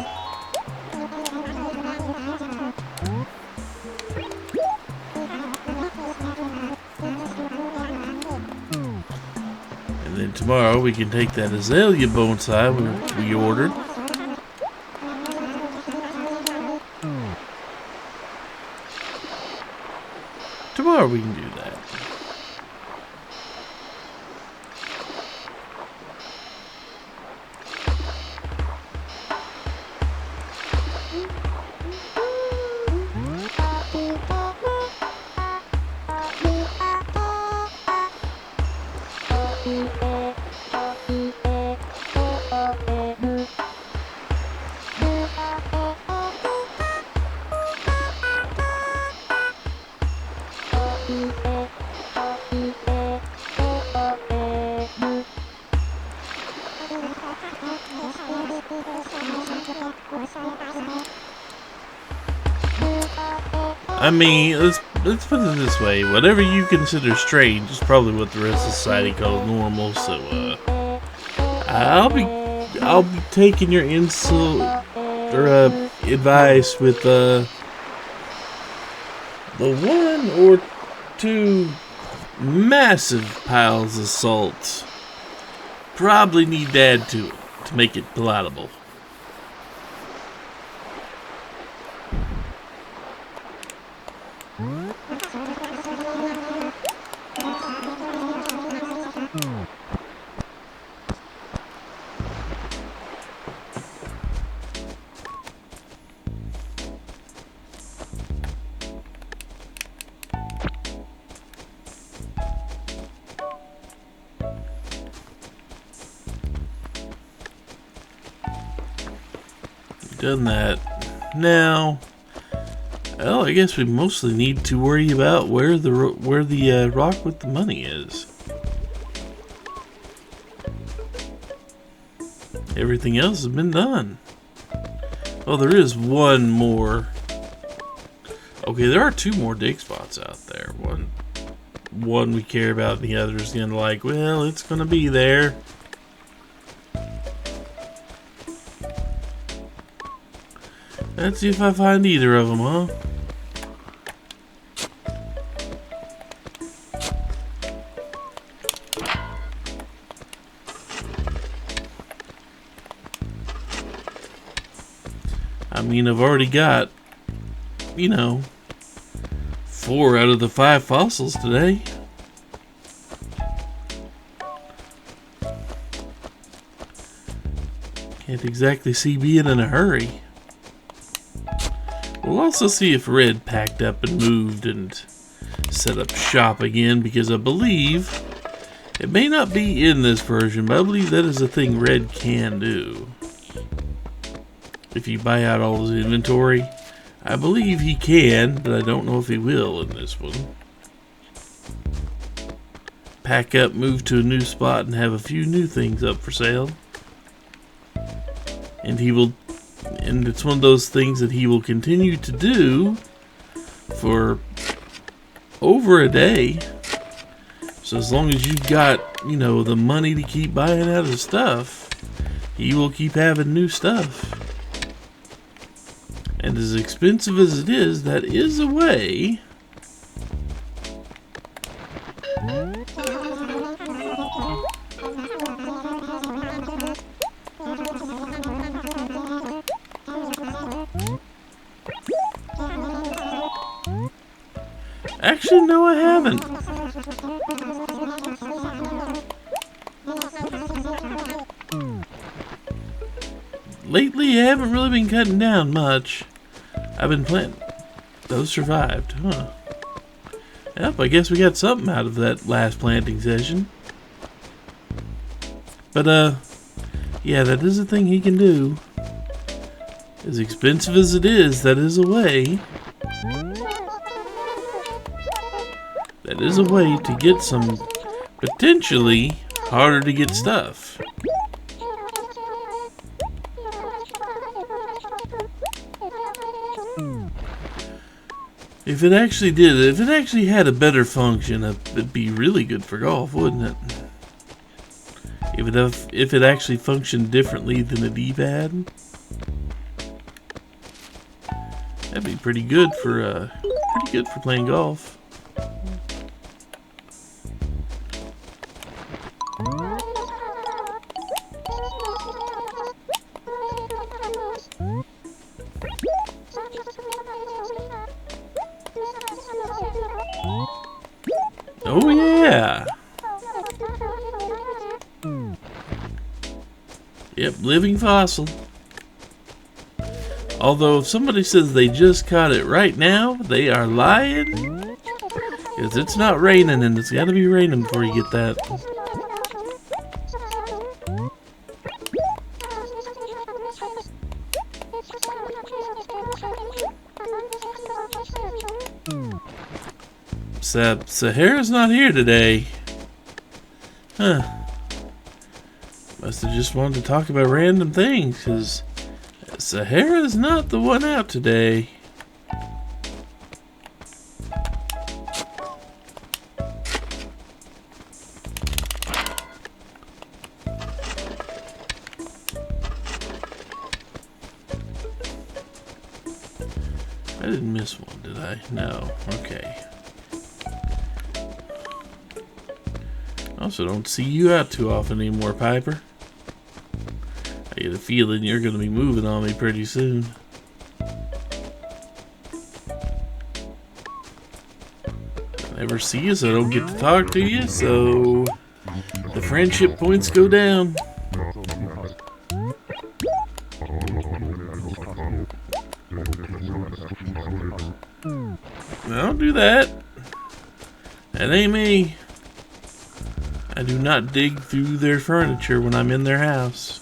And then tomorrow we can take that azalea bonsai we ordered. Tomorrow we can do that. I mean, let's put it this way: whatever you consider strange is probably what the rest of society calls normal. So, I'll be taking your advice with the one or two massive piles of salt. Probably need to add to it to make it palatable. Done that. Now, well, I guess we mostly need to worry about where the rock with the money is. Everything else has been done. Well, there is one more. Okay, there are two more dig spots out there. One we care about, and the other is gonna like, well, it's gonna be there. Let's see if I find either of them, huh? I mean, I've already got, 4 out of the 5 fossils today. Can't exactly see being in a hurry. We'll also see if Red packed up and moved and set up shop again, because I believe, it may not be in this version, but I believe that is a thing Red can do. If you buy out all his inventory, I believe he can, but I don't know if he will in this one. pack up, move to a new spot, and have a few new things up for sale. And it's one of those things that he will continue to do for over a day. So as long as you've got, the money to keep buying out of stuff, he will keep having new stuff. And as expensive as it is, that is a way actually, no, I haven't. Lately, I haven't really been cutting down much. I've been planting. Those survived, huh? Yep, I guess we got something out of that last planting session. But, yeah, that is a thing he can do. As expensive as it is, that is a way. That is a way to get some potentially harder to get stuff. If it actually had a better function, it'd be really good for golf, wouldn't it? If it actually functioned differently than a D-pad, that'd be pretty good for playing golf. Oh yeah. Yep, living fossil. Although if somebody says they just caught it right now, they are lying. Because it's not raining, and it's got to be raining before you get that. Sahara's not here today. Huh. Must have just wanted to talk about random things, because Sahara's not the one out today. I didn't miss one, did I? No. Okay. Also, don't see you out too often anymore, Piper. I get a feeling you're going to be moving on me pretty soon. I never see you, so I don't get to talk to you, so the friendship points go down. Don't do that. That ain't me. I do not dig through their furniture when I'm in their house.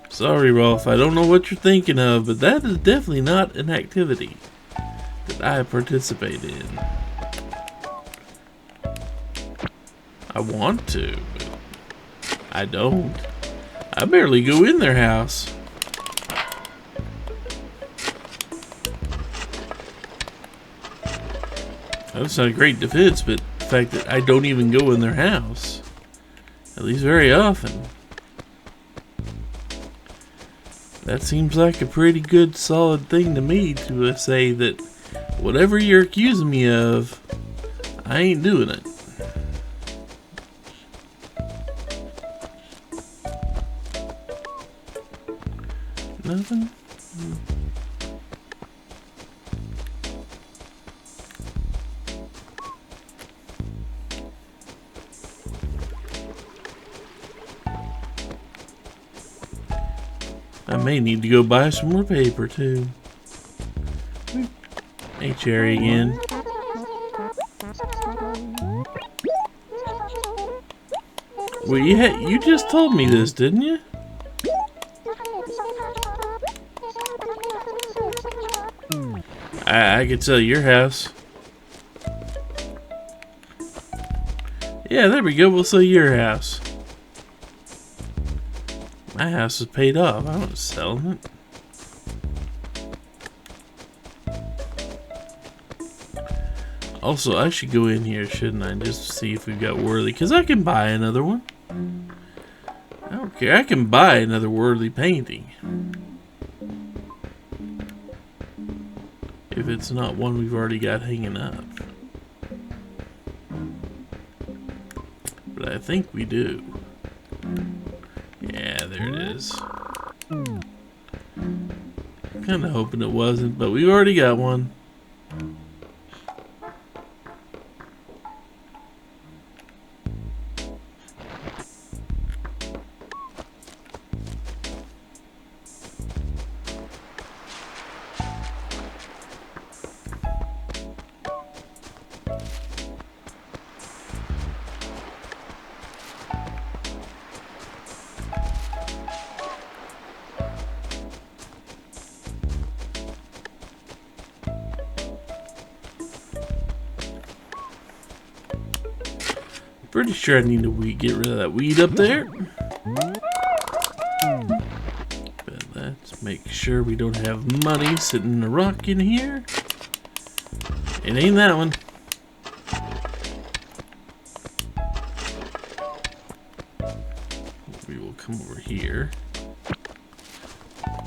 Sorry, Rolf, I don't know what you're thinking of, but that is definitely not an activity that I participate in. I want to, but I don't. I barely go in their house. That's not a great defense, but the fact that I don't even go in their house, at least very often, that seems like a pretty good solid thing to me to say that whatever you're accusing me of, I ain't doing it. Nothing? I may need to go buy some more paper too. Hey, Cherry again. Well, you just told me this, didn't you? I could sell your house. Yeah, there we go. We'll sell your house. My house is paid off. I don't sell it. Also, I should go in here, shouldn't I? Just to see if we've got Worthy. Because I can buy another one. I don't care. I can buy another Worthy painting. If it's not one we've already got hanging up. But I think we do. Yeah, there it is. Kind of hoping it wasn't, but we've already got one. Pretty sure I need to get rid of that weed up there. But let's make sure we don't have money sitting in a rock in here. It ain't that one. We will come over here.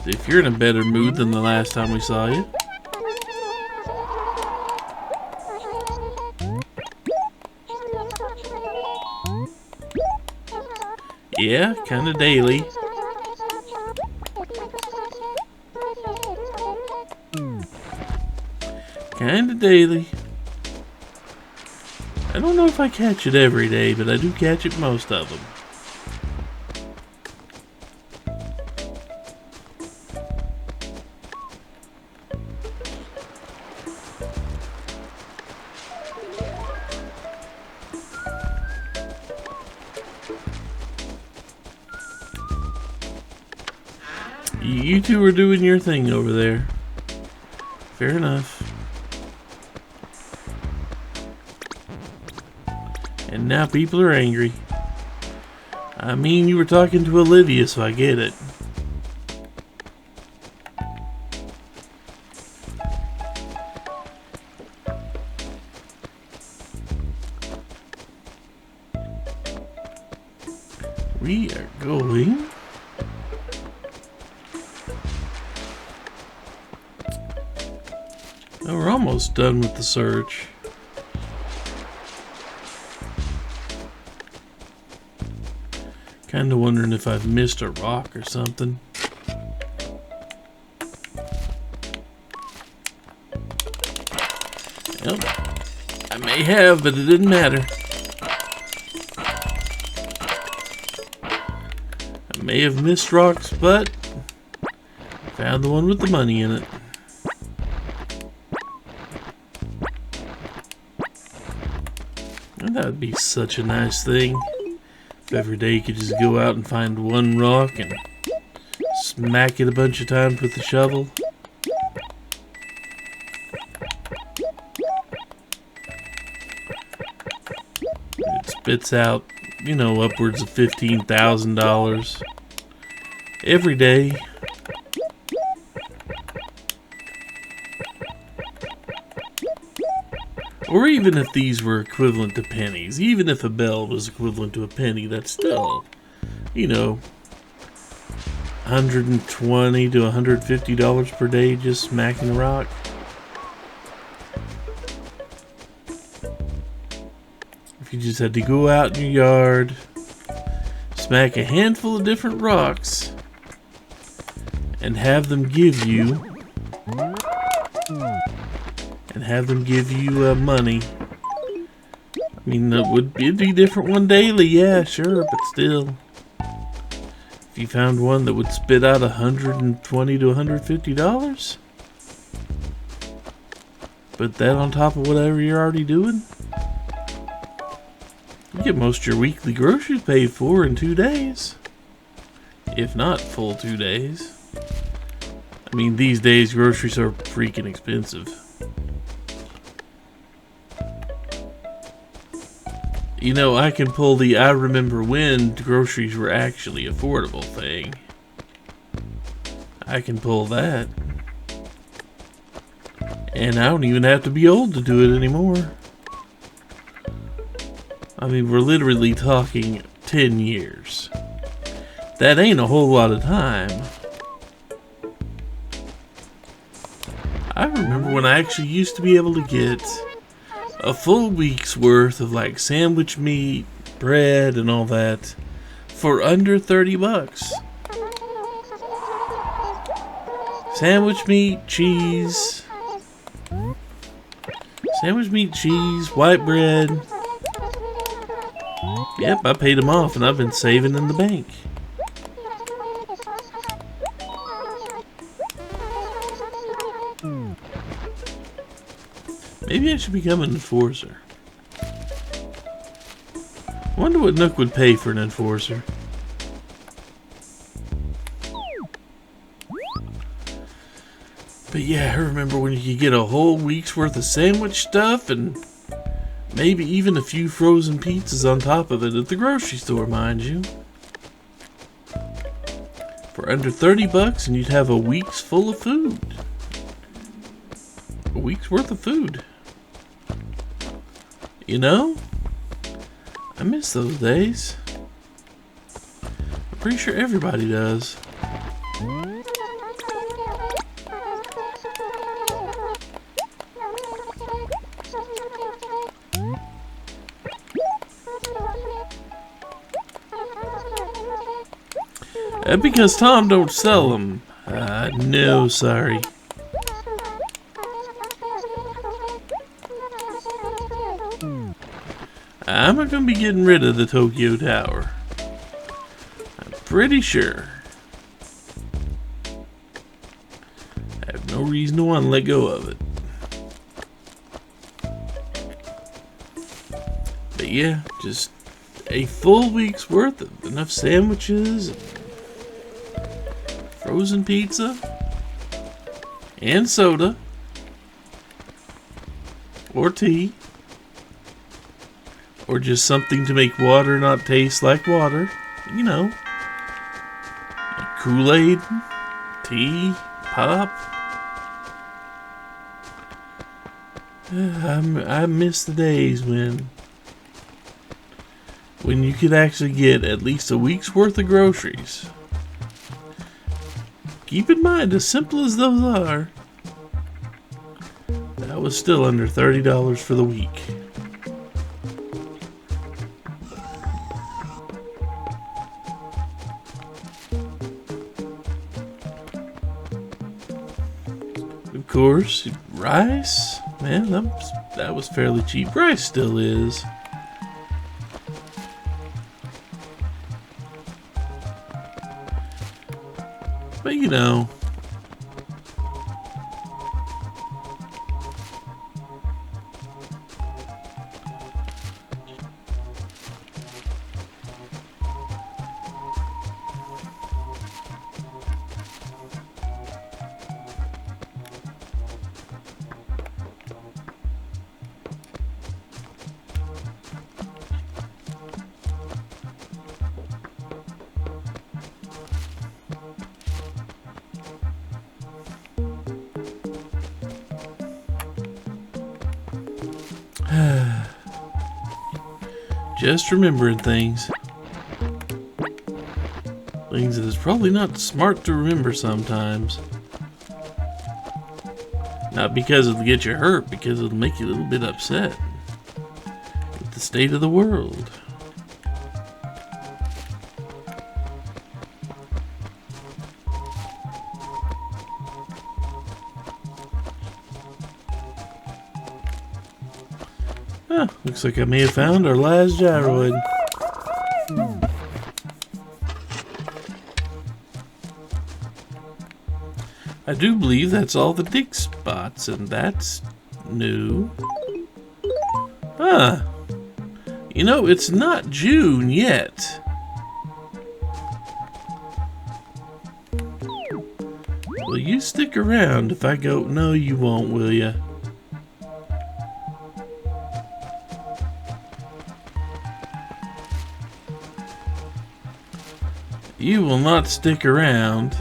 If you're in a better mood than the last time we saw you. Yeah, kind of daily. Kind of daily. I don't know if I catch it every day, but I do catch it most of them. You two are doing your thing over there. Fair enough. And now people are angry. I mean, you were talking to Olivia, so I get it. We are going... Oh, we're almost done with the search. Kinda wondering if I've missed a rock or something. Well, I may have, but it didn't matter. I may have missed rocks, but found the one with the money in it. And that would be such a nice thing. If every day you could just go out and find one rock and smack it a bunch of times with the shovel. It spits out, you know, upwards of $15,000 every day. Or even if these were equivalent to pennies, even if a bell was equivalent to a penny, that's still, you know, $120 to $150 per day just smacking a rock. If you just had to go out in your yard, smack a handful of different rocks, and have them give you money. I mean, it'd be different one daily, yeah, sure, but still. If you found one that would spit out $120 to $150, put that on top of whatever you're already doing, you get most of your weekly groceries paid for in 2 days. If not full 2 days. I mean, these days groceries are freaking expensive. You know, I can pull the I remember when groceries were actually affordable thing. I can pull that. And I don't even have to be old to do it anymore. I mean, we're literally talking 10 years. That ain't a whole lot of time. I remember when I actually used to be able to get a full week's worth of like sandwich meat, bread, and all that for under 30 bucks. Sandwich meat, cheese. Sandwich meat, cheese, white bread. Yep, I paid them off and I've been saving in the bank. Maybe I should become an enforcer. I wonder what Nook would pay for an enforcer. But yeah, I remember when you could get a whole week's worth of sandwich stuff and maybe even a few frozen pizzas on top of it at the grocery store, mind you. For under 30 bucks and you'd have a week's full of food. A week's worth of food. You know? I miss those days. I'm pretty sure everybody does. Because Tom don't sell them. No, sorry. I'm not going to be getting rid of the Tokyo Tower. I'm pretty sure. I have no reason to want to let go of it. But yeah, just a full week's worth of enough sandwiches, and frozen pizza, and soda, or tea. Or just something to make water not taste like water. You know. Like Kool-Aid, tea, pop. I miss the days when you could actually get at least a week's worth of groceries. Keep in mind, as simple as those are, that was still under $30 for the week. Of course, rice, man, that was fairly cheap. Rice still is. But you know, just remembering things. Things that is probably not smart to remember sometimes. Not because it'll get you hurt, because it'll make you a little bit upset with the state of the world. Huh, looks like I may have found our last gyroid. I do believe that's all the dig spots, and that's new. Huh. You know, it's not June yet. Will you stick around if I go? No, you won't, will ya? You will not stick around.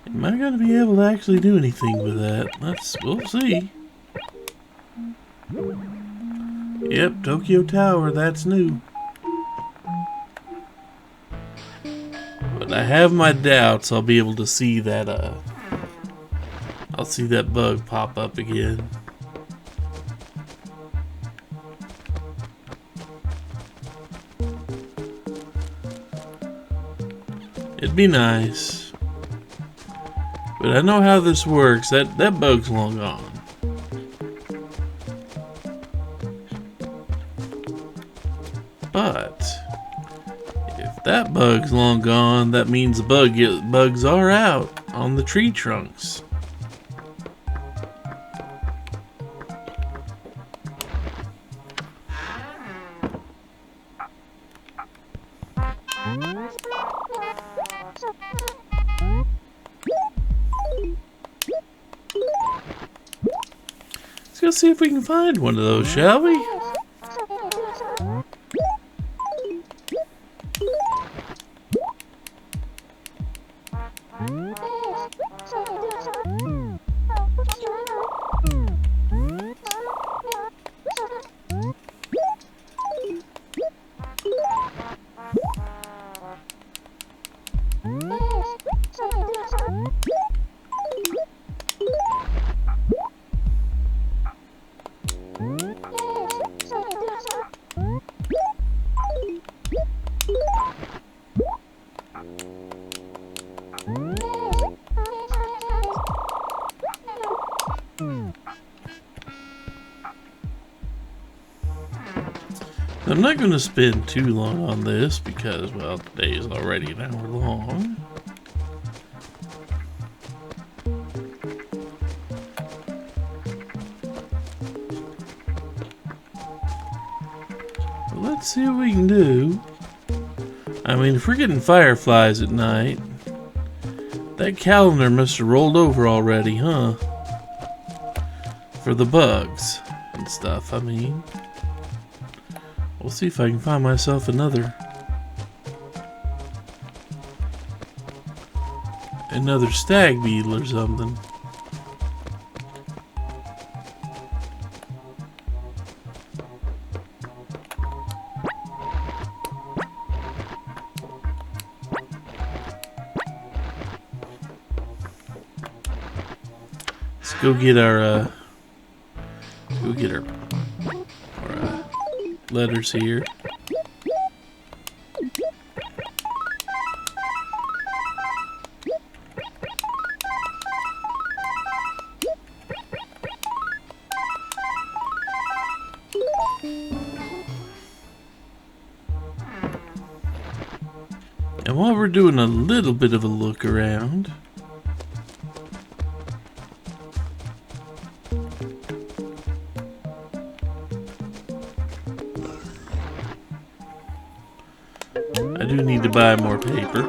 Am I going to be able to actually do anything with that? We'll see. Yep, Tokyo Tower, that's new. But I have my doubts I'll be able to see that, I'll see that bug pop up again. It'd be nice. But I know how this works. That bug's long gone. But if that bug's long gone, that means the bugs are out on the tree trunks. Let's go see if we can find one of those, shall we? I'm not going to spend too long on this because, well, today is already an hour long. But let's see what we can do. I mean, if we're getting fireflies at night, that calendar must have rolled over already, huh? For the bugs and stuff, I mean. We'll see if I can find myself another stag beetle or something. Let's go get our letters here. And while we're doing a little bit of a look around, I do need to buy more paper.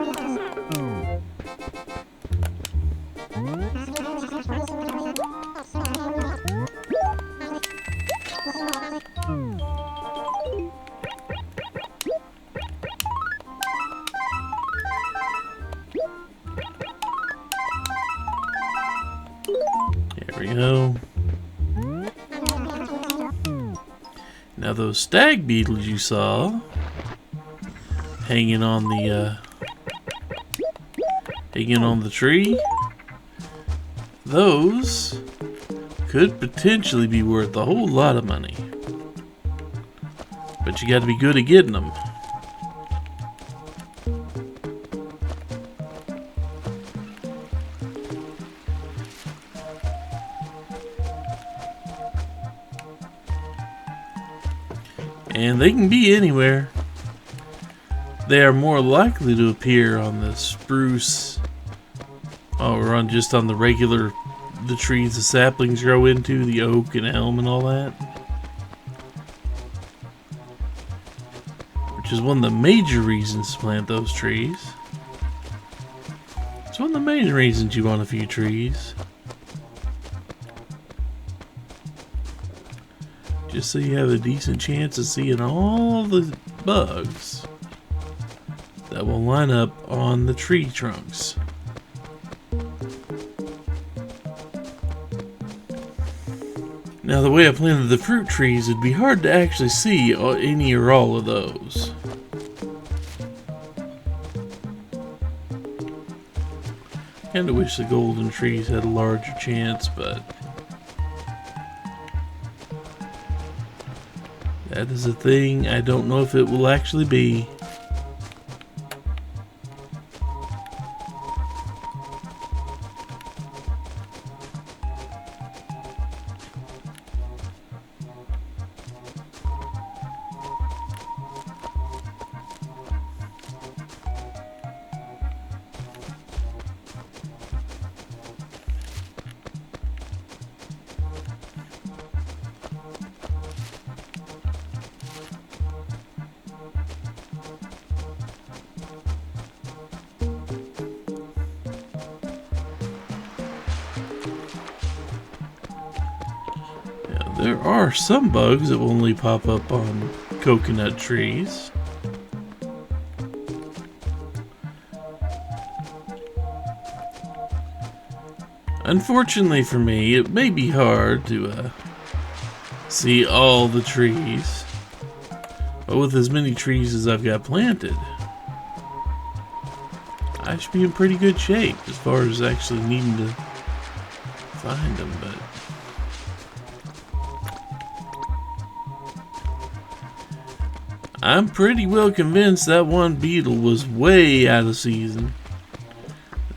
There we go. Now those stag beetles you saw hanging on the tree, those could potentially be worth a whole lot of money. But you got to be good at getting them. And they can be anywhere. They are more likely to appear on the spruce, or just on the regular, the trees the saplings grow into, the oak and elm and all that. is one of the major reasons to plant those trees. It's one of the main reasons you want a few trees. Just so you have a decent chance of seeing all the bugs that will line up on the tree trunks. Now, the way I planted the fruit trees, it'd be hard to actually see any or all of those. Kinda wish the golden trees had a larger chance, but that is a thing I don't know if it will actually be. There are some bugs that will only pop up on coconut trees. Unfortunately for me, it may be hard to see all the trees, but with as many trees as I've got planted, I should be in pretty good shape as far as actually needing to find them, but I'm pretty well convinced that one beetle was way out of season.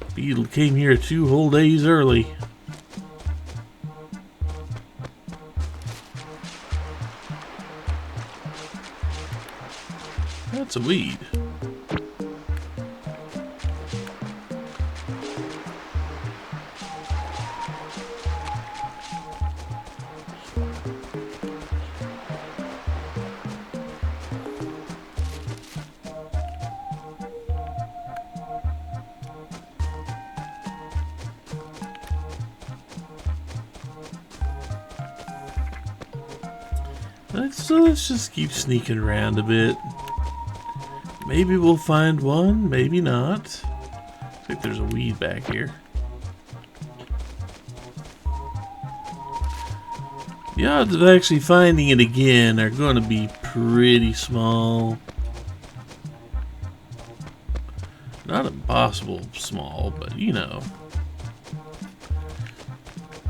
The beetle came here 2 whole days early. That's a weed. So let's just keep sneaking around a bit. Maybe we'll find one, maybe not. I think there's a weed back here. The odds of actually finding it again are going to be pretty small. Not impossible small, but you know.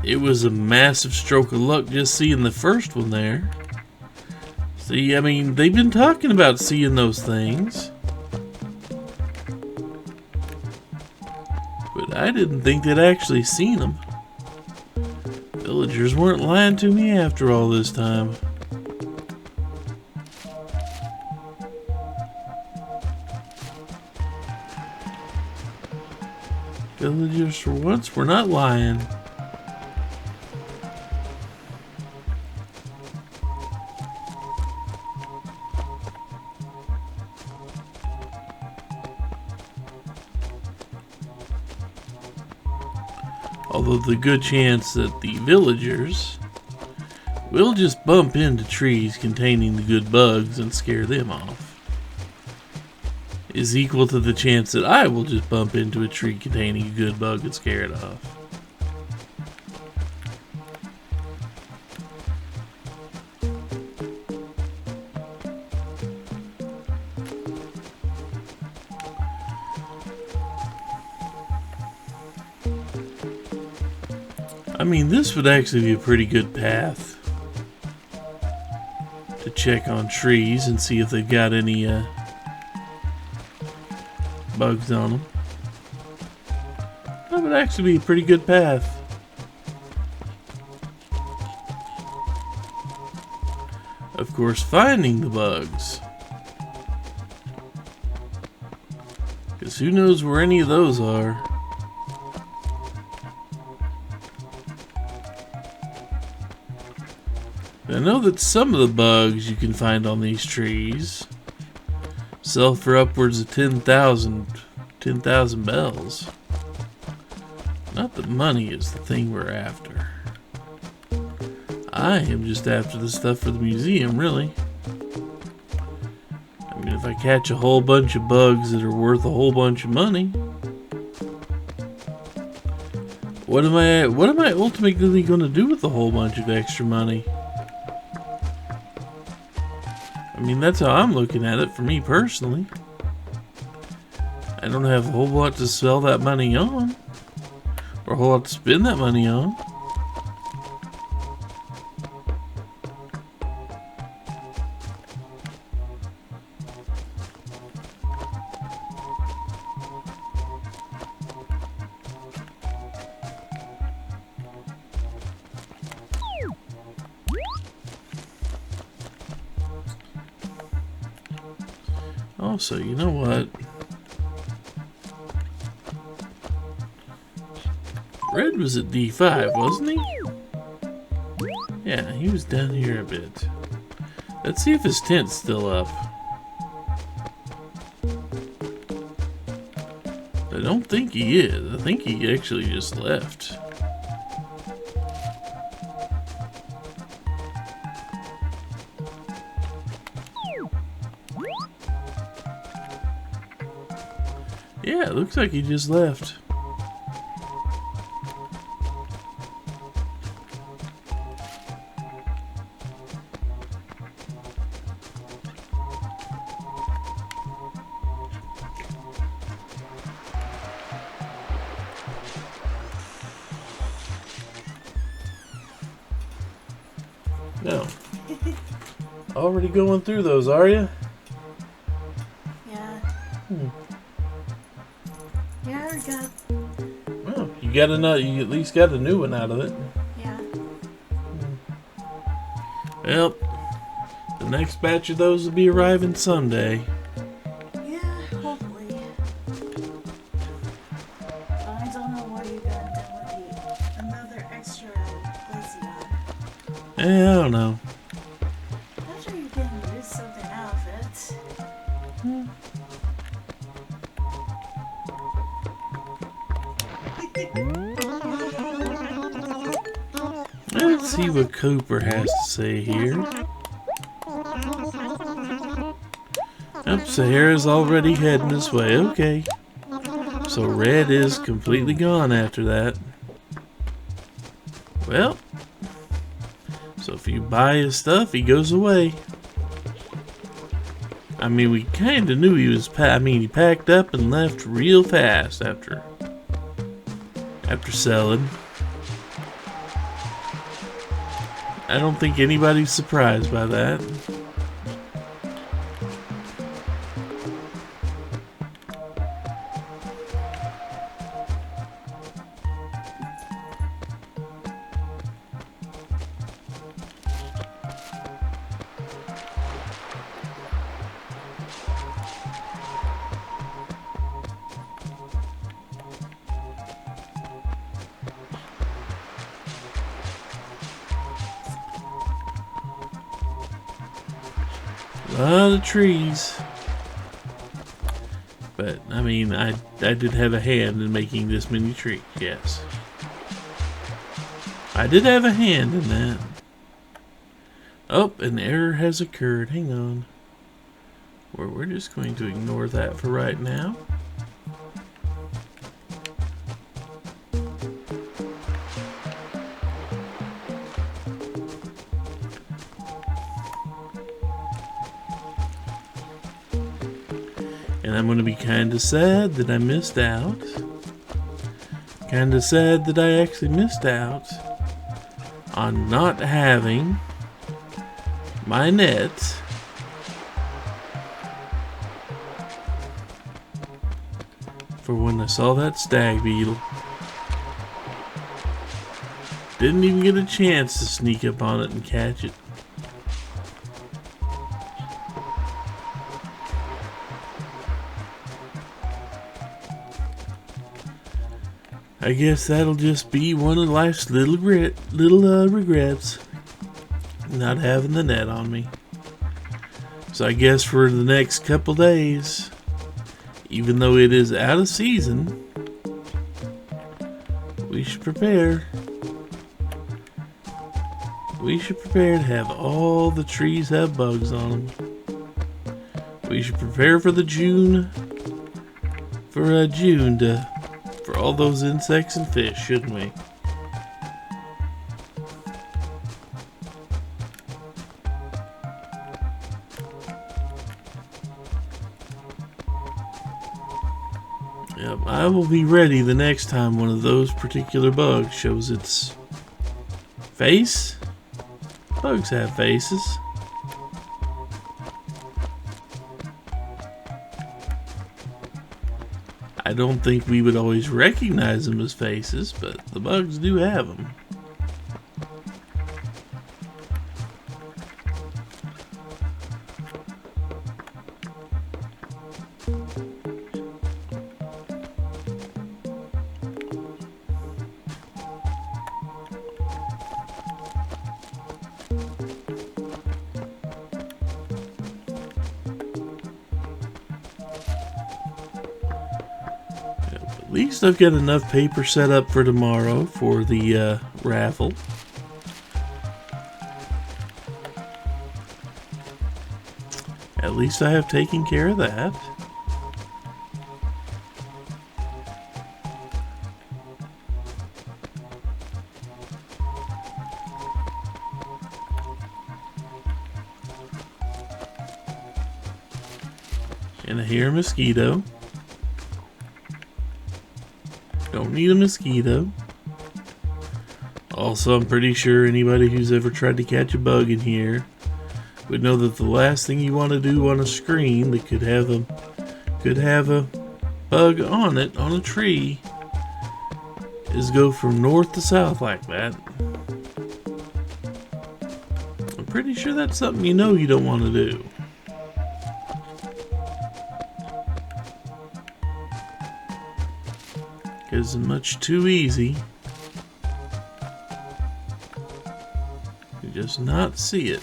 It was a massive stroke of luck just seeing the first one there. See, I mean, they've been talking about seeing those things. But I didn't think they'd actually seen them. Villagers weren't lying to me after all this time. Villagers for once were not lying. Although the good chance that the villagers will just bump into trees containing the good bugs and scare them off is equal to the chance that I will just bump into a tree containing a good bug and scare it off. I mean, this would actually be a pretty good path to check on trees and see if they've got any bugs on them. That would actually be a pretty good path. Of course, finding the bugs. Because who knows where any of those are. I know that some of the bugs you can find on these trees sell for upwards of 10,000 bells. Not that money is the thing we're after. I am just after the stuff for the museum, really. I mean, if I catch a whole bunch of bugs that are worth a whole bunch of money, what am I ultimately going to do with a whole bunch of extra money? I mean, that's how I'm looking at it for me personally. I don't have a whole lot to sell that money on, or a whole lot to spend that money on. Also, you know what? Red was at D5, wasn't he? Yeah, he was down here a bit. Let's see if his tent's still up. I don't think he is. I think he actually just left. Yeah, it looks like he just left. No. Already going through those, are you? Yeah. Yeah, we got. Well, you got another. You at least got a new one out of it. Yeah. Well, the next batch of those will be arriving someday. Yeah, hopefully. I don't know what you got done with another extra Glaceon. I don't know. I'm sure you can use something out of it. Let's see what Cooper has to say here. Yep, Sahara's already heading this way. Okay. So Red is completely gone after that. Well, so if you buy his stuff, he goes away. I mean, we kind of knew he was. He packed up and left real fast after selling. I don't think anybody's surprised by that. A lot of trees. But, I mean, I did have a hand in making this many trees, yes. I did have a hand in that. Oh, an error has occurred. Hang on. We're just going to ignore that for right now. And I'm going to be kind of sad that I missed out. Kind of sad that I actually missed out on not having my net for when I saw that stag beetle. Didn't even get a chance to sneak up on it and catch it. I guess that'll just be one of life's little regrets, not having the net on me. So I guess for the next couple days, even though it is out of season, we should prepare. We should prepare to have all the trees have bugs on them. We should prepare for June for all those insects and fish, shouldn't we? Yep, I will be ready the next time one of those particular bugs shows its face. Bugs have faces. I don't think we would always recognize them as faces, but the bugs do have them. At least I've got enough paper set up for tomorrow for the raffle. At least I have taken care of that. And I hear a mosquito. Don't need a mosquito. Also, I'm pretty sure anybody who's ever tried to catch a bug in here would know that the last thing you want to do on a screen that could have a bug on it, on a tree, is go from north to south like that. I'm pretty sure that's something you know you don't want to do. It's much too easy to just not see it.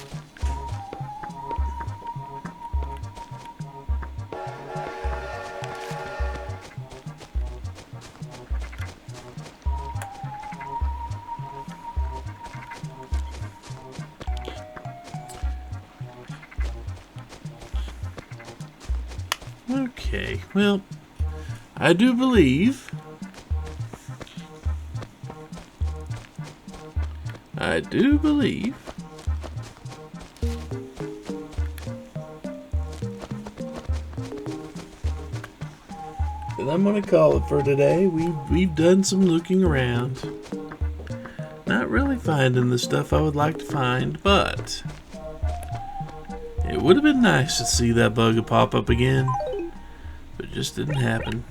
Okay, well, I do believe that I'm gonna call it for today. We've done some looking around, not really finding the stuff I would like to find, but it would have been nice to see that bug pop up again, but it just didn't happen.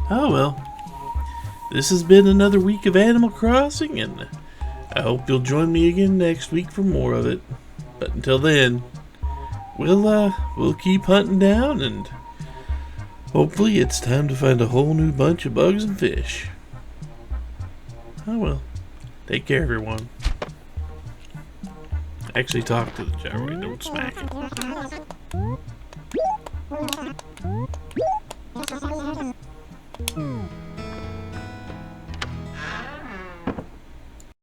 Oh well, this has been another week of Animal Crossing, and I hope you'll join me again next week for more of it. But until then, we'll keep hunting down, and hopefully it's time to find a whole new bunch of bugs and fish. Oh well, take care everyone. Actually talk to the gyro, don't smack it.